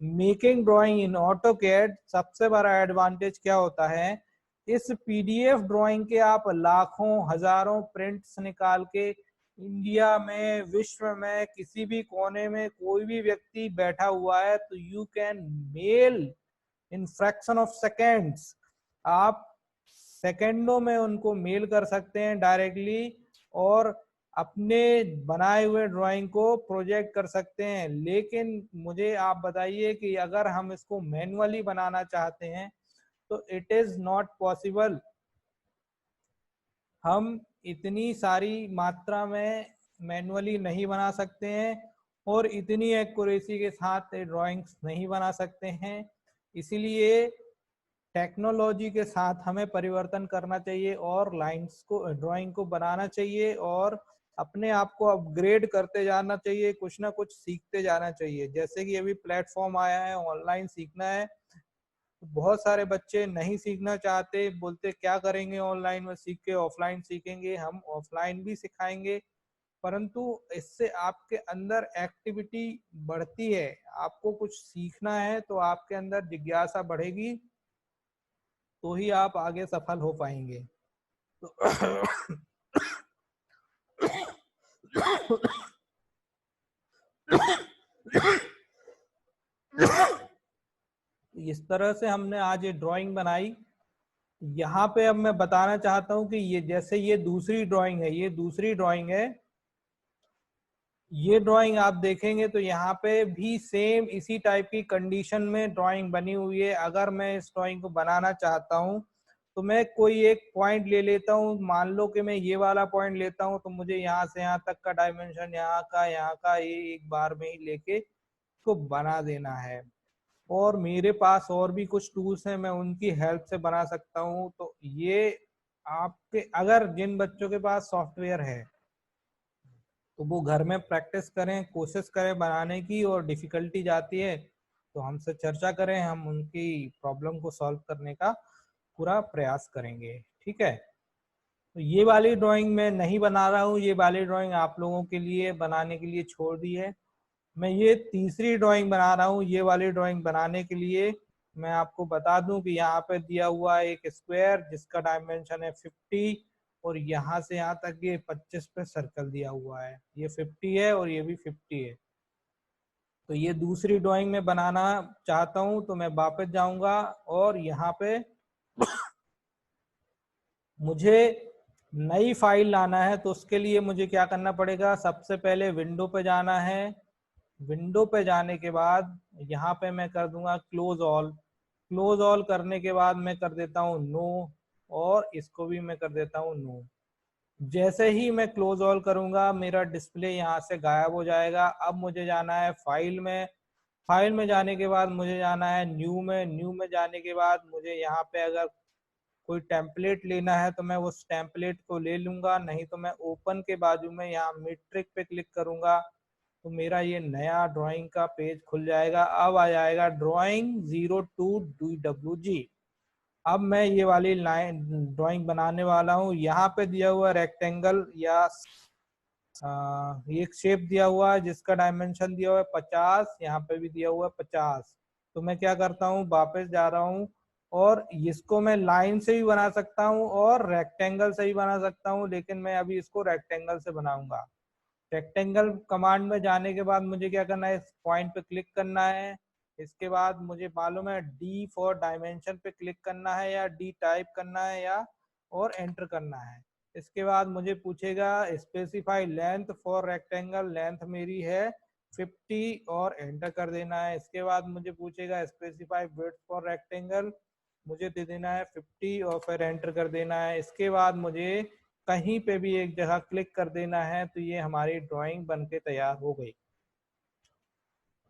making drawing in AutoCAD? सबसे बड़ा एडवांटेज क्या होता है, इस पीडीएफ ड्राइंग के आप लाखों हजारों प्रिंट्स निकाल के इंडिया में, विश्व में, किसी भी कोने में कोई भी व्यक्ति बैठा हुआ है तो you can mail in fraction of seconds. आप सेकेंडों में उनको मेल कर सकते हैं डायरेक्टली, और अपने बनाए हुए ड्राइंग को प्रोजेक्ट कर सकते हैं। लेकिन मुझे आप बताइए कि अगर हम इसको मैन्युअली बनाना चाहते हैं तो इट इज नॉट पॉसिबल। हम इतनी सारी मात्रा में मैन्युअली नहीं बना सकते हैं और इतनी एक्यूरेसी के साथ ड्राइंग्स नहीं बना सकते हैं। इसीलिए टेक्नोलॉजी के साथ हमें परिवर्तन करना चाहिए और लाइंस को, ड्राइंग को बनाना चाहिए और अपने आप को अपग्रेड करते जाना चाहिए, कुछ ना कुछ सीखते जाना चाहिए। जैसे कि अभी प्लेटफॉर्म आया है, ऑनलाइन सीखना है, तो बहुत सारे बच्चे नहीं सीखना चाहते, बोलते क्या करेंगे ऑनलाइन में सीख के, ऑफलाइन सीखेंगे। हम ऑफलाइन भी सिखाएंगे, परंतु इससे आपके अंदर एक्टिविटी बढ़ती है। आपको कुछ सीखना है तो आपके अंदर जिज्ञासा बढ़ेगी, तो ही आप आगे सफल हो पाएंगे। तो इस तरह से हमने आज ये ड्राइंग बनाई। यहाँ पे अब मैं बताना चाहता हूँ कि ये जैसे ये दूसरी ड्राइंग है, ये दूसरी ड्राइंग है, ये ड्राइंग आप देखेंगे तो यहाँ पे भी सेम इसी टाइप की कंडीशन में ड्राइंग बनी हुई है। अगर मैं इस ड्राइंग को बनाना चाहता हूँ तो मैं कोई एक पॉइंट ले लेता हूँ, मान लो कि मैं ये वाला पॉइंट लेता हूँ, तो मुझे यहाँ से यहाँ तक का डायमेंशन, यहाँ का ये एक बार में ही लेके इसको बना देना है। और मेरे पास और भी कुछ टूल्स हैं, मैं उनकी हेल्प से बना सकता हूँ। तो ये आपके, अगर जिन बच्चों के पास सॉफ्टवेयर है तो वो घर में प्रैक्टिस करें, कोशिश करें बनाने की, और डिफिकल्टी जाती है तो हमसे चर्चा करें, हम उनकी प्रॉब्लम को सॉल्व करने का पूरा प्रयास करेंगे, ठीक है। तो ये वाली ड्राइंग मैं नहीं बना रहा हूँ, ये वाली ड्राइंग आप लोगों के लिए बनाने के लिए छोड़ दी है। मैं ये तीसरी ड्राइंग बना रहा हूँ। ये वाली ड्राइंग बनाने के लिए मैं आपको बता दूं कि यहाँ पे दिया हुआ है एक स्क्वायर जिसका डायमेंशन है 50, और यहाँ से यहाँ तक ये 25 पे सर्कल दिया हुआ है। ये 50 है और ये भी 50 है। तो ये दूसरी ड्राइंग में बनाना चाहता हूँ, तो मैं वापस जाऊंगा और यहाँ पे मुझे नई फाइल लाना है। तो उसके लिए मुझे क्या करना पड़ेगा, सबसे पहले विंडो पे जाना है। विंडो पे जाने के बाद यहाँ पे मैं कर दूंगा क्लोज ऑल। क्लोज ऑल करने के बाद मैं कर देता हूँ नो, और इसको भी मैं कर देता हूँ नो। जैसे ही मैं क्लोज ऑल करूंगा मेरा डिस्प्ले यहाँ से गायब हो जाएगा। अब मुझे जाना है फाइल में। फाइल में जाने के बाद मुझे जाना है न्यू में। न्यू में जाने के बाद मुझे यहाँ पे अगर कोई टेम्पलेट लेना है तो मैं उस टेम्पलेट को ले लूंगा, नहीं तो मैं ओपन के बाजू में यहाँ मेट्रिक पे क्लिक करूंगा तो मेरा ये नया ड्राइंग का पेज खुल जाएगा। अब आ जाएगा ड्राइंग 02 DWG। अब मैं ये वाली लाइन ड्राइंग बनाने वाला हूँ। यहाँ पे दिया हुआ रेक्टेंगल या एक शेप दिया हुआ है जिसका डायमेंशन दिया हुआ है 50, यहाँ पे भी दिया हुआ है 50। तो मैं क्या करता हूँ, वापस जा रहा हूँ, और इसको मैं लाइन से भी बना सकता हूँ और रेक्टेंगल से भी बना सकता हूँ, लेकिन मैं अभी इसको रेक्टेंगल से बनाऊंगा। रेक्टेंगल कमांड में जाने के बाद मुझे क्या करना है, इस पॉइंट पे क्लिक करना है इसके बाद मुझे मालूम है डी फॉर डायमेंशन पे क्लिक करना है या डी टाइप करना है या और एंटर करना है। इसके बाद मुझे पूछेगा specify length for rectangle, length मेरी है 50 और एंटर कर देना है। इसके बाद मुझे पूछेगा स्पेसिफाई विड्थ फॉर रेक्टेंगल, मुझे दे देना है 50 और फिर एंटर कर देना है। इसके बाद मुझे कहीं पे भी एक जगह क्लिक कर देना है तो ये हमारी ड्राइंग बनके तैयार हो गई।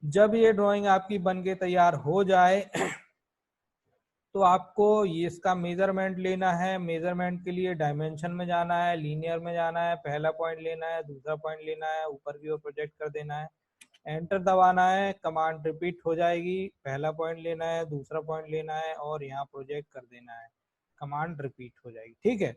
जब ये ड्राइंग आपकी बनके तैयार हो जाए तो आपको ये इसका मेजरमेंट लेना है। मेजरमेंट के लिए डायमेंशन में जाना है, लीनियर में जाना है, पहला पॉइंट लेना है, दूसरा पॉइंट लेना है, ऊपर की ओर प्रोजेक्ट कर देना है, एंटर दबाना है, कमांड रिपीट हो जाएगी, पहला पॉइंट लेना है, दूसरा पॉइंट लेना है और यहाँ प्रोजेक्ट कर देना है, कमांड रिपीट हो जाएगी। ठीक है,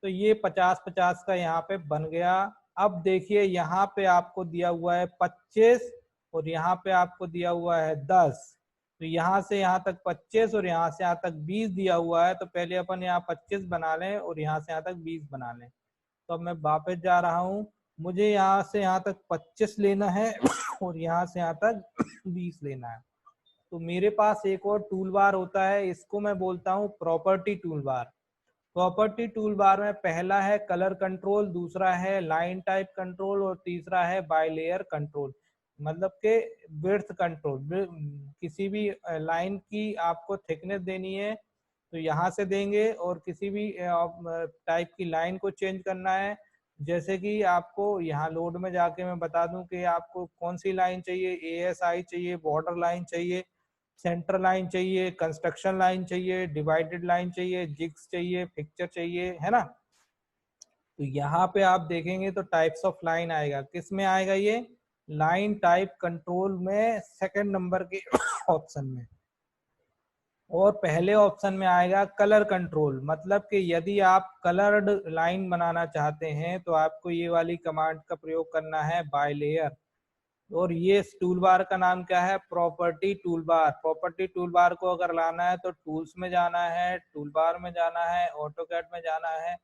तो ये 50-50 का यहाँ पे बन गया। अब देखिए यहाँ पे आपको दिया हुआ है 25 और यहाँ पे आपको दिया हुआ है 10, तो यहाँ से यहाँ तक 25 और यहाँ से यहाँ तक 20 दिया हुआ है। तो पहले अपन यहाँ 25 बना लें और यहाँ से यहाँ तक 20 बना लें। तो अब मैं वापस जा रहा हूँ, मुझे यहाँ से यहाँ तक 25 लेना है और यहाँ से यहाँ तक 20 लेना है। तो मेरे पास एक और टूल बार होता है, इसको मैं बोलता हूँ property tool bar. Property tool bar में पहला है कलर कंट्रोल, दूसरा है लाइन टाइप कंट्रोल और तीसरा है बाय लेयर कंट्रोल, मतलब के विड्थ कंट्रोल। किसी भी लाइन की आपको थिकनेस देनी है तो यहाँ से देंगे और किसी भी टाइप की लाइन को चेंज करना है, जैसे कि आपको यहाँ लोड में जाके मैं बता दूं कि आपको कौन सी लाइन चाहिए, ASI चाहिए, बॉर्डर लाइन चाहिए, सेंटर लाइन चाहिए, कंस्ट्रक्शन लाइन चाहिए, डिवाइडेड लाइन चाहिए, जिग्स चाहिए, पिक्चर चाहिए, है ना। तो यहाँ पे आप देखेंगे तो टाइप्स ऑफ लाइन आएगा, किस में आएगा ये, लाइन टाइप कंट्रोल में सेकंड नंबर के ऑप्शन में। और पहले ऑप्शन में आएगा कलर कंट्रोल, मतलब कि यदि आप कलर्ड लाइन बनाना चाहते हैं तो आपको ये वाली कमांड का प्रयोग करना है बाय लेयर। और ये टूल बार का नाम क्या है, property tool bar. Property tool bar को अगर लाना है तो टूल्स में जाना है, टूल बार में जाना है, ऑटोकैड में जाना है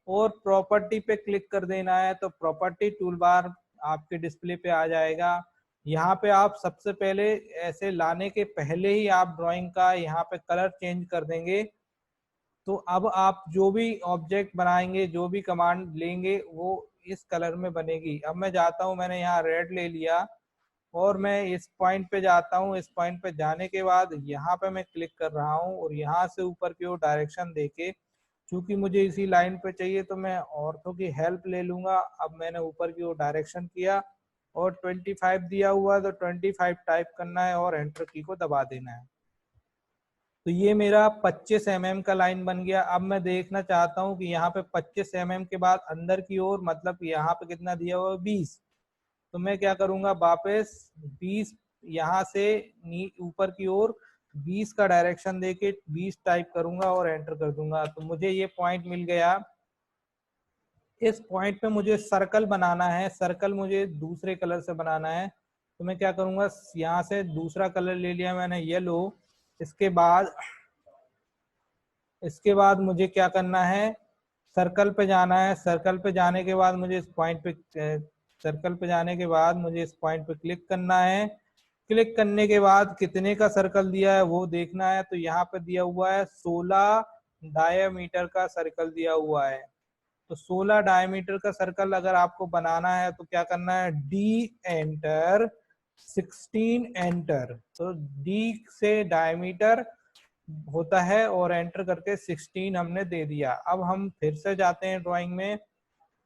और प्रॉपर्टी पे क्लिक कर देना है। तो प्रॉपर्टी टूल बार आपके डिस्प्ले पे आ जाएगा। यहाँ पे आप सबसे पहले ऐसे लाने के पहले ही आप ड्राइंग का यहाँ पे कलर चेंज कर देंगे। तो अब आप जो भी ऑब्जेक्ट बनाएंगे, जो भी कमांड लेंगे वो इस कलर में बनेगी। अब मैं जाता हूँ, मैंने यहाँ रेड ले लिया और मैं इस पॉइंट पे जाता हूँ। इस पॉइंट पे जाने के बाद यहाँ पे मैं क्लिक कर रहा हूँ और यहाँ से ऊपर की ओर डायरेक्शन देके, चूंकि मुझे इसी लाइन पे चाहिए तो मैं ऑर्थो की हेल्प ले लूंगा। अब मैंने ऊपर की ओर डायरेक्शन किया और 25 दिया हुआ तो 25 टाइप करना है और एंटर की को दबा देना है। तो ये मेरा 25 mm का लाइन बन गया। अब मैं देखना चाहता हूँ कि यहाँ पे 25 mm के बाद अंदर की ओर, मतलब यहाँ पे कितना दिया हुआ है 20, तो मैं क्या करूंगा, वापस 20 यहाँ से ऊपर की ओर 20 का डायरेक्शन देके 20 टाइप करूंगा और एंटर कर दूंगा। तो मुझे ये पॉइंट मिल गया। इस पॉइंट पे मुझे सर्कल बनाना है, सर्कल मुझे दूसरे कलर से बनाना है। तो मैं क्या करूंगा, यहाँ से दूसरा कलर ले लिया मैंने, येलो। इसके बाद मुझे क्या करना है, सर्कल पे जाना है। सर्कल पे जाने के बाद मुझे इस पॉइंट पे इस पॉइंट पे क्लिक करना है। क्लिक करने के बाद कितने का सर्कल दिया है वो देखना है। तो यहाँ पे दिया हुआ है 16 डायमीटर का सर्कल दिया हुआ है। तो 16 डायमीटर का सर्कल अगर आपको बनाना है तो क्या करना है, डी एंटर, 16 एंटर। तो डी से डायमीटर होता है और एंटर करके 16 हमने दे दिया। अब हम फिर से जाते हैं ड्राइंग में,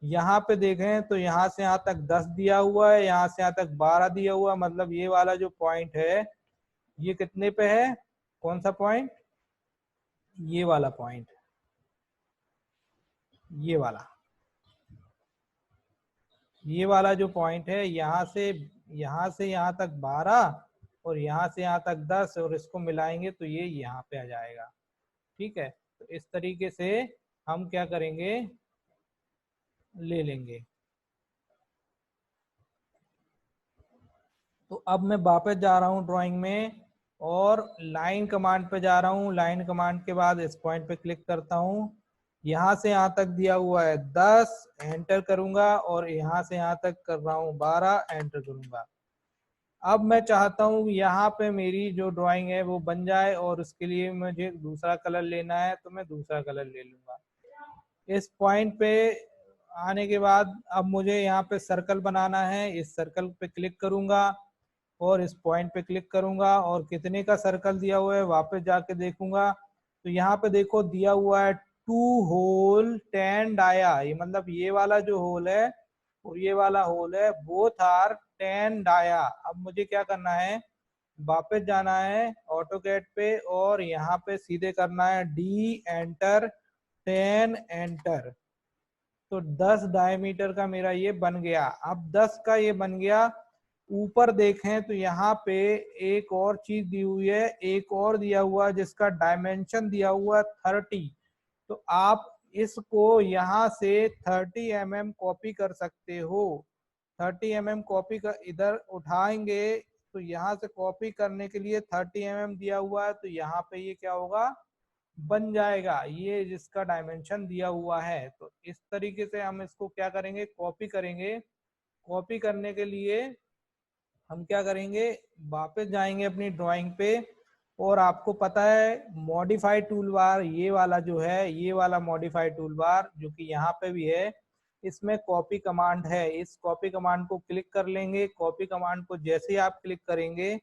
यहाँ पे देखें तो यहाँ से यहाँ तक 10 दिया हुआ है, यहाँ से यहाँ तक 12 दिया हुआ है। मतलब ये वाला जो पॉइंट है ये कितने पे है, कौन सा पॉइंट, ये वाला पॉइंट, ये वाला जो पॉइंट है, यहाँ से यहाँ तक 12 और यहाँ से यहाँ तक 10 और इसको मिलाएंगे तो ये यहाँ पे आ जाएगा। ठीक है, तो इस तरीके से हम क्या करेंगे, ले लेंगे। तो अब मैं वापस जा रहा हूँ ड्राइंग में और लाइन कमांड पे जा रहा हूँ। लाइन कमांड के बाद इस पॉइंट पे क्लिक करता हूँ, यहाँ से यहाँ तक दिया हुआ है 10, एंटर करूंगा और यहाँ से यहाँ तक कर रहा हूँ 12, एंटर करूंगा। अब मैं चाहता हूँ यहाँ पे मेरी जो ड्राइंग है वो बन जाए, और उसके लिए मुझे दूसरा कलर लेना है, तो मैं दूसरा कलर ले लूंगा। इस पॉइंट पे आने के बाद अब मुझे यहाँ पे सर्कल बनाना है। इस सर्कल पे क्लिक करूंगा और इस पॉइंट पे क्लिक करूंगा, और कितने का सर्कल दिया हुआ है वापस जाके देखूंगा। तो यहाँ पे देखो दिया हुआ है 2 होल 10 डाया, ये मतलब ये वाला जो होल है और ये वाला होल है, बोथ आर 10 डाया। अब मुझे क्या करना है, वापस जाना है ऑटोकैड पे और यहाँ पे सीधे करना है डी एंटर 10 एंटर। तो 10 डायमीटर का मेरा ये बन गया। अब 10 का ये बन गया। ऊपर देखें तो यहाँ पे एक और चीज दी हुई है, एक और दिया हुआ है जिसका डायमेंशन दिया हुआ 30। तो आप इसको यहाँ से 30 mm कॉपी कर सकते हो। 30 mm कॉपी कर इधर उठाएंगे तो यहाँ से कॉपी करने के लिए 30 mm दिया हुआ है, तो यहाँ पे ये क्या होगा, बन जाएगा, ये जिसका डायमेंशन दिया हुआ है। तो इस तरीके से हम इसको क्या करेंगे, कॉपी करेंगे। कॉपी करने के लिए हम क्या करेंगे, वापस जाएंगे अपनी ड्राइंग पे, और आपको पता है मॉडिफाई टूल बार ये वाला जो है, ये वाला मॉडिफाई टूल बार जो कि यहाँ पे भी है, इसमें कॉपी कमांड है। इस कॉपी कमांड को क्लिक कर लेंगे। कॉपी कमांड को जैसे ही आप क्लिक करेंगे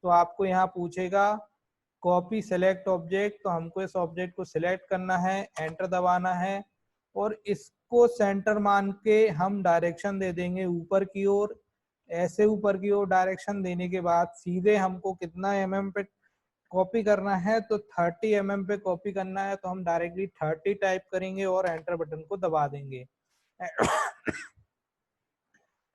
तो आपको यहाँ पूछेगा कॉपी सेलेक्ट ऑब्जेक्ट, तो हमको इस ऑब्जेक्ट को सिलेक्ट करना है, एंटर दबाना है, और इसको सेंटर मान के हम डायरेक्शन दे देंगे ऊपर की ओर। ऐसे ऊपर की ओर डायरेक्शन देने के बाद सीधे हमको कितना mm पे कॉपी करना है, तो 30 mm पे कॉपी करना है, तो हम डायरेक्टली 30 टाइप करेंगे और एंटर बटन को दबा देंगे।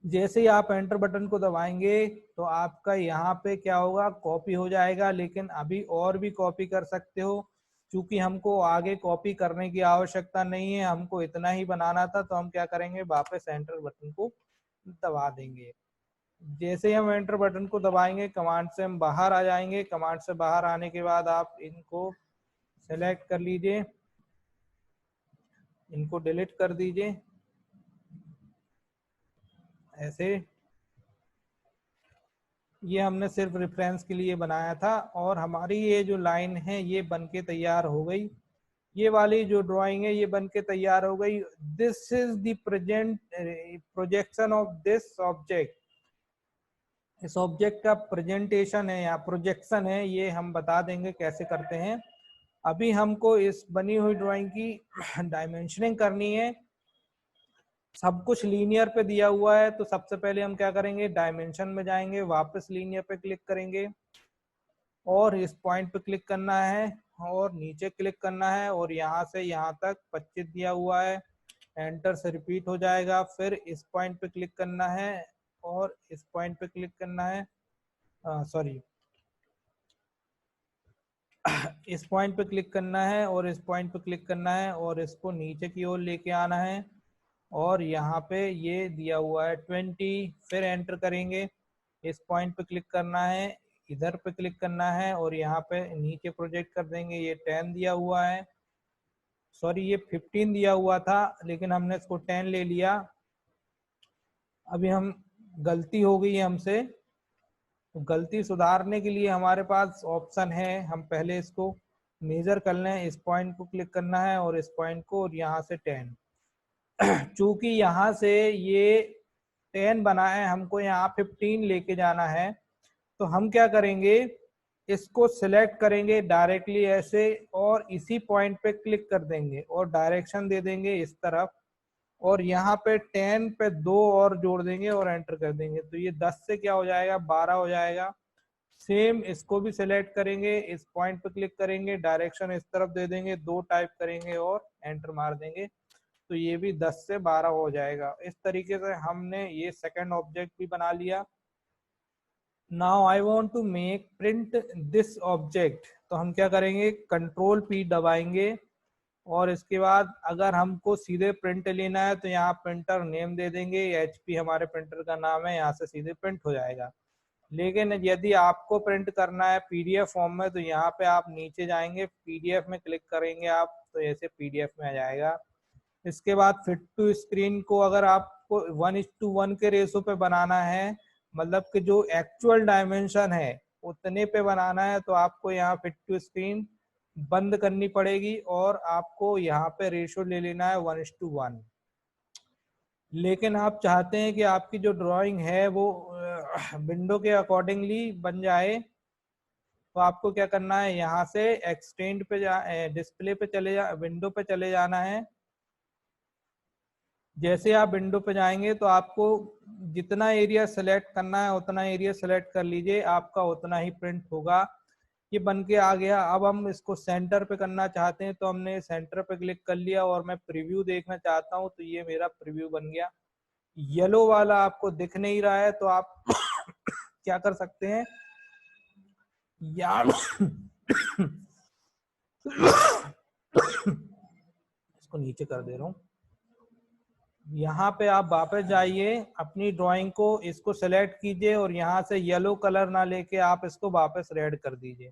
जैसे ही आप एंटर बटन को दबाएंगे तो आपका यहाँ पे क्या होगा, कॉपी हो जाएगा। लेकिन अभी और भी कॉपी कर सकते हो, क्योंकि हमको आगे कॉपी करने की आवश्यकता नहीं है, हमको इतना ही बनाना था। तो हम क्या करेंगे, वापस एंटर बटन को दबा देंगे। जैसे ही हम एंटर बटन को दबाएंगे कमांड से हम बाहर आ जाएंगे। कमांड से बाहर आने के बाद आप इनको सेलेक्ट कर लीजिए, इनको डिलीट कर दीजिए ऐसे। ये हमने सिर्फ रेफरेंस के लिए बनाया था, और हमारी ये जो लाइन है ये बनके तैयार हो गई। ये वाली जो ड्राइंग है ये बनके तैयार हो गई। This is the present projection of this object. इस ऑब्जेक्ट का प्रेजेंटेशन है या प्रोजेक्शन है, ये हम बता देंगे कैसे करते हैं। अभी हमको इस बनी हुई ड्राइंग की डायमेंशनिंग करनी है। सब कुछ लीनियर पे दिया हुआ है, तो सबसे पहले हम क्या करेंगे, डायमेंशन में जाएंगे, वापस लीनियर पे क्लिक करेंगे और इस पॉइंट पे क्लिक करना है और नीचे क्लिक करना है, और यहाँ से यहाँ तक 25 दिया हुआ है। एंटर से रिपीट हो जाएगा। फिर इस पॉइंट पे क्लिक करना है और इस पॉइंट पे क्लिक करना है, सॉरी इस पॉइंट पे क्लिक करना है और इस पॉइंट पे क्लिक करना है, और इसको नीचे की ओर लेके आना है, और यहाँ पे ये दिया हुआ है 20। फिर एंटर करेंगे, इस पॉइंट पे क्लिक करना है, इधर पे क्लिक करना है, और यहाँ पे नीचे प्रोजेक्ट कर देंगे। ये 10 दिया हुआ है, सॉरी ये 15 दिया हुआ था, लेकिन हमने इसको 10 ले लिया। अभी हम गलती हो गई है हमसे, तो गलती सुधारने के लिए हमारे पास ऑप्शन है, हम पहले इसको मेजर कर लें। इस पॉइंट को क्लिक करना है और इस पॉइंट को, और यहाँ से 10। चूंकि यहाँ से ये 10 बना है, हमको यहाँ 15 लेके जाना है, तो हम क्या करेंगे, इसको सिलेक्ट करेंगे डायरेक्टली ऐसे, और इसी पॉइंट पे क्लिक कर देंगे और डायरेक्शन दे देंगे इस तरफ, और यहाँ पे 10 पे 2 और जोड़ देंगे और एंटर कर देंगे। तो ये 10 से क्या हो जाएगा, 12 हो जाएगा। सेम इसको भी सिलेक्ट करेंगे, इस पॉइंट पे क्लिक करेंगे, डायरेक्शन इस तरफ दे देंगे, 2 टाइप करेंगे और एंटर मार देंगे, तो ये भी 10 से 12 हो जाएगा। इस तरीके से हमने ये सेकंड ऑब्जेक्ट भी बना लिया। Now I want to make print this object, तो हम क्या करेंगे, कंट्रोल P दबाएंगे, और इसके बाद अगर हमको सीधे प्रिंट लेना है तो यहाँ प्रिंटर नेम दे देंगे, HP हमारे प्रिंटर का नाम है, यहाँ से सीधे प्रिंट हो जाएगा। लेकिन यदि आपको प्रिंट करना है PDF फॉर्म में, तो यहाँ पे आप नीचे जाएंगे, PDF में क्लिक करेंगे आप, तो ऐसे PDF में आ जाएगा। इसके बाद फिट टू स्क्रीन को अगर आपको 1:1 के रेशो पे बनाना है, मतलब कि जो एक्चुअल डायमेंशन है उतने पे बनाना है तो आपको यहाँ फिट टू स्क्रीन बंद करनी पड़ेगी और आपको यहाँ पे रेशो ले लेना है 1:1। लेकिन आप चाहते हैं कि आपकी जो ड्राइंग है वो विंडो के अकॉर्डिंगली बन जाए, तो आपको क्या करना है, यहाँ से एक्सटेंड पे डिस्प्ले पे चले विंडो पे चले जाना है। जैसे आप विंडो पे जाएंगे तो आपको जितना एरिया सेलेक्ट करना है उतना एरिया सेलेक्ट कर लीजिए, आपका उतना ही प्रिंट होगा। ये बन के आ गया। अब हम इसको सेंटर पे करना चाहते हैं तो हमने सेंटर पे क्लिक कर लिया और मैं प्रीव्यू देखना चाहता हूँ तो ये मेरा प्रीव्यू बन गया। येलो वाला आपको दिख नहीं रहा है तो आप क्या कर सकते हैं, यार इसको नीचे कर दे रहा हूँ। यहाँ पे आप वापस जाइए अपनी ड्राइंग को, इसको सेलेक्ट कीजिए और यहाँ से येलो कलर ना लेके आप इसको वापस रेड कर दीजिए।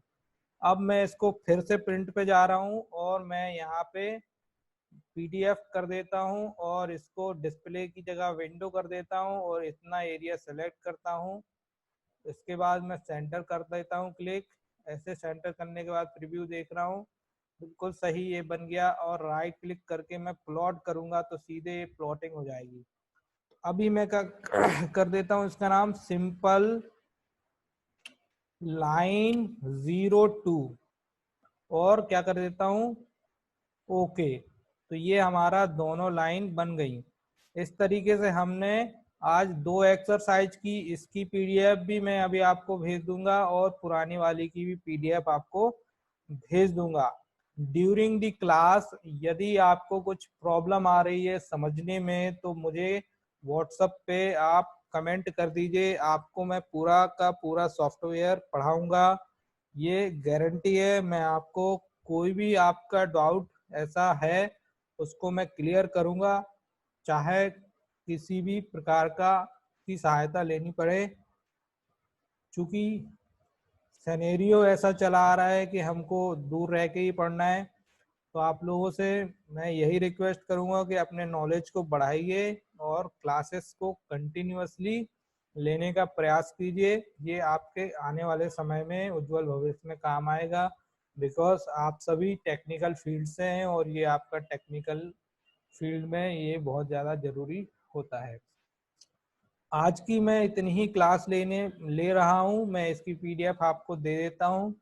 अब मैं इसको फिर से प्रिंट पे जा रहा हूँ और मैं यहाँ पे पीडीएफ कर देता हूँ और इसको डिस्प्ले की जगह विंडो कर देता हूँ और इतना एरिया सेलेक्ट करता हूँ। इसके बाद मैं सेंटर कर देता हूँ क्लिक। ऐसे सेंटर करने के बाद प्रीव्यू देख रहा हूँ, बिल्कुल सही ये बन गया। और राइट क्लिक करके मैं प्लॉट करूंगा तो सीधे प्लॉटिंग हो जाएगी। अभी मैं कर देता हूँ इसका नाम सिंपल लाइन 02 और क्या कर देता हूँ ओके। तो ये हमारा दोनों लाइन बन गई। इस तरीके से हमने आज 2 एक्सरसाइज की, इसकी पीडीएफ भी मैं अभी आपको भेज दूंगा और पुरानी वाली की भी पीडीएफ आपको भेज दूंगा। ड्यूरिंग द क्लास यदि आपको कुछ प्रॉब्लम आ रही है समझने में तो मुझे व्हाट्सएप पे आप कमेंट कर दीजिए, आपको मैं पूरा का पूरा सॉफ्टवेयर पढ़ाऊंगा, ये गारंटी है। मैं आपको कोई भी आपका डाउट ऐसा है उसको मैं क्लियर करूंगा, चाहे किसी भी प्रकार का की सहायता लेनी पड़े। चूंकि सिनेरियो ऐसा चला आ रहा है कि हमको दूर रह के ही पढ़ना है, तो आप लोगों से मैं यही रिक्वेस्ट करूंगा कि अपने नॉलेज को बढ़ाइए और क्लासेस को कंटिन्यूअसली लेने का प्रयास कीजिए। ये आपके आने वाले समय में उज्जवल भविष्य में काम आएगा, बिकॉज आप सभी टेक्निकल फील्ड से हैं और ये आपका टेक्निकल फील्ड में ये बहुत ज़्यादा जरूरी होता है। आज की मैं इतनी ही क्लास ले रहा हूँ, मैं इसकी पीडीएफ आपको दे देता हूँ।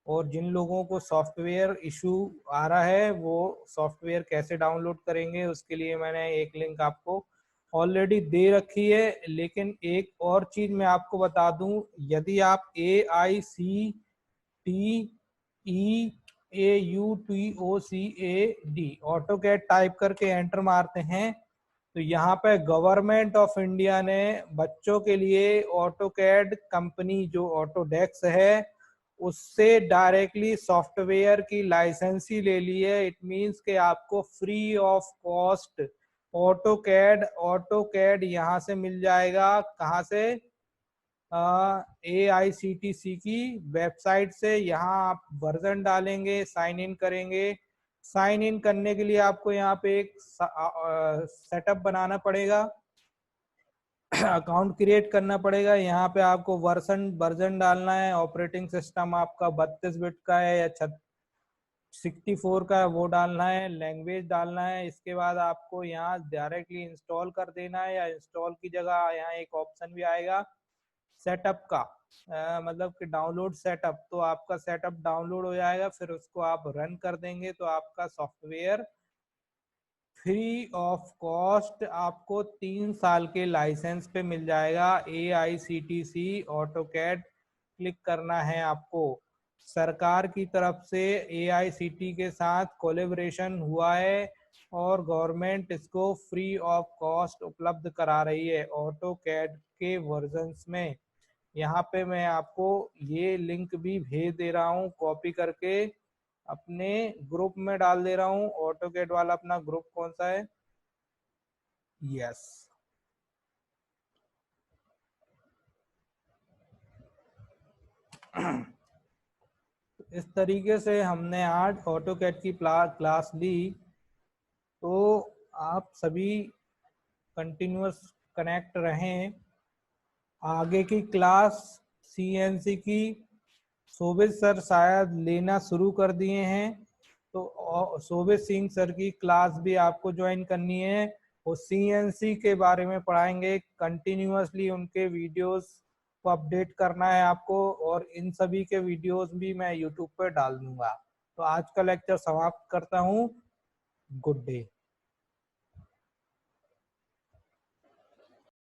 और जिन लोगों को सॉफ्टवेयर इशू आ रहा है वो सॉफ्टवेयर कैसे डाउनलोड करेंगे उसके लिए मैंने एक लिंक आपको ऑलरेडी दे रखी है। लेकिन एक और चीज मैं आपको बता दूं, यदि आप AICTEAUTOCAD ऑटोकैड टाइप करके एंटर मारते हैं तो यहाँ पे गवर्नमेंट ऑफ इंडिया ने बच्चों के लिए ऑटोकैड कंपनी जो ऑटोडेस्क है उससे डायरेक्टली सॉफ्टवेयर की लाइसेंसी ले ली है। इट मींस कि आपको फ्री ऑफ कॉस्ट ऑटोकैड यहाँ से मिल जाएगा। कहाँ से? AICTC की वेबसाइट से। यहाँ आप वर्जन डालेंगे, साइन इन करेंगे। साइन इन करने के लिए आपको यहाँ पे एक सेटअप बनाना पड़ेगा, अकाउंट क्रिएट करना पड़ेगा। यहाँ पे आपको वर्जन डालना है, ऑपरेटिंग सिस्टम आपका 32 बिट का है या 64 का है वो डालना है, लैंग्वेज डालना है। इसके बाद आपको यहाँ डायरेक्टली इंस्टॉल कर देना है या इंस्टॉल की जगह यहाँ एक ऑप्शन भी आएगा सेटअप का, मतलब कि डाउनलोड सेटअप। तो आपका सेटअप डाउनलोड हो जाएगा, फिर उसको आप रन कर देंगे तो आपका सॉफ्टवेयर फ्री ऑफ कॉस्ट आपको 3 साल के लाइसेंस पे मिल जाएगा। AICTC ऑटोकैड क्लिक करना है आपको। सरकार की तरफ से AICTC के साथ कोलैबोरेशन हुआ है और गवर्नमेंट इसको फ्री ऑफ कॉस्ट उपलब्ध करा रही है ऑटोकैड के वर्जन्स में। यहाँ पे मैं आपको ये लिंक भी भेज दे रहा हूँ, कॉपी करके अपने ग्रुप में डाल दे रहा हूँ। ऑटोकैड वाला अपना ग्रुप कौन सा है? यस। इस तरीके से हमने आज ऑटोकैड की क्लास ली। तो आप सभी कंटिन्यूअस कनेक्ट रहें आगे की क्लास CNC की शोभित सर शायद लेना शुरू कर दिए हैं, तो शोभित सिंह सर की क्लास भी आपको ज्वाइन करनी है। वो CNC के बारे में पढ़ाएंगे, कंटिन्यूअसली उनके वीडियोस को अपडेट करना है आपको, और इन सभी के वीडियोस भी मैं यूट्यूब पर डाल दूंगा। तो आज का लेक्चर समाप्त करता हूँ। Good day.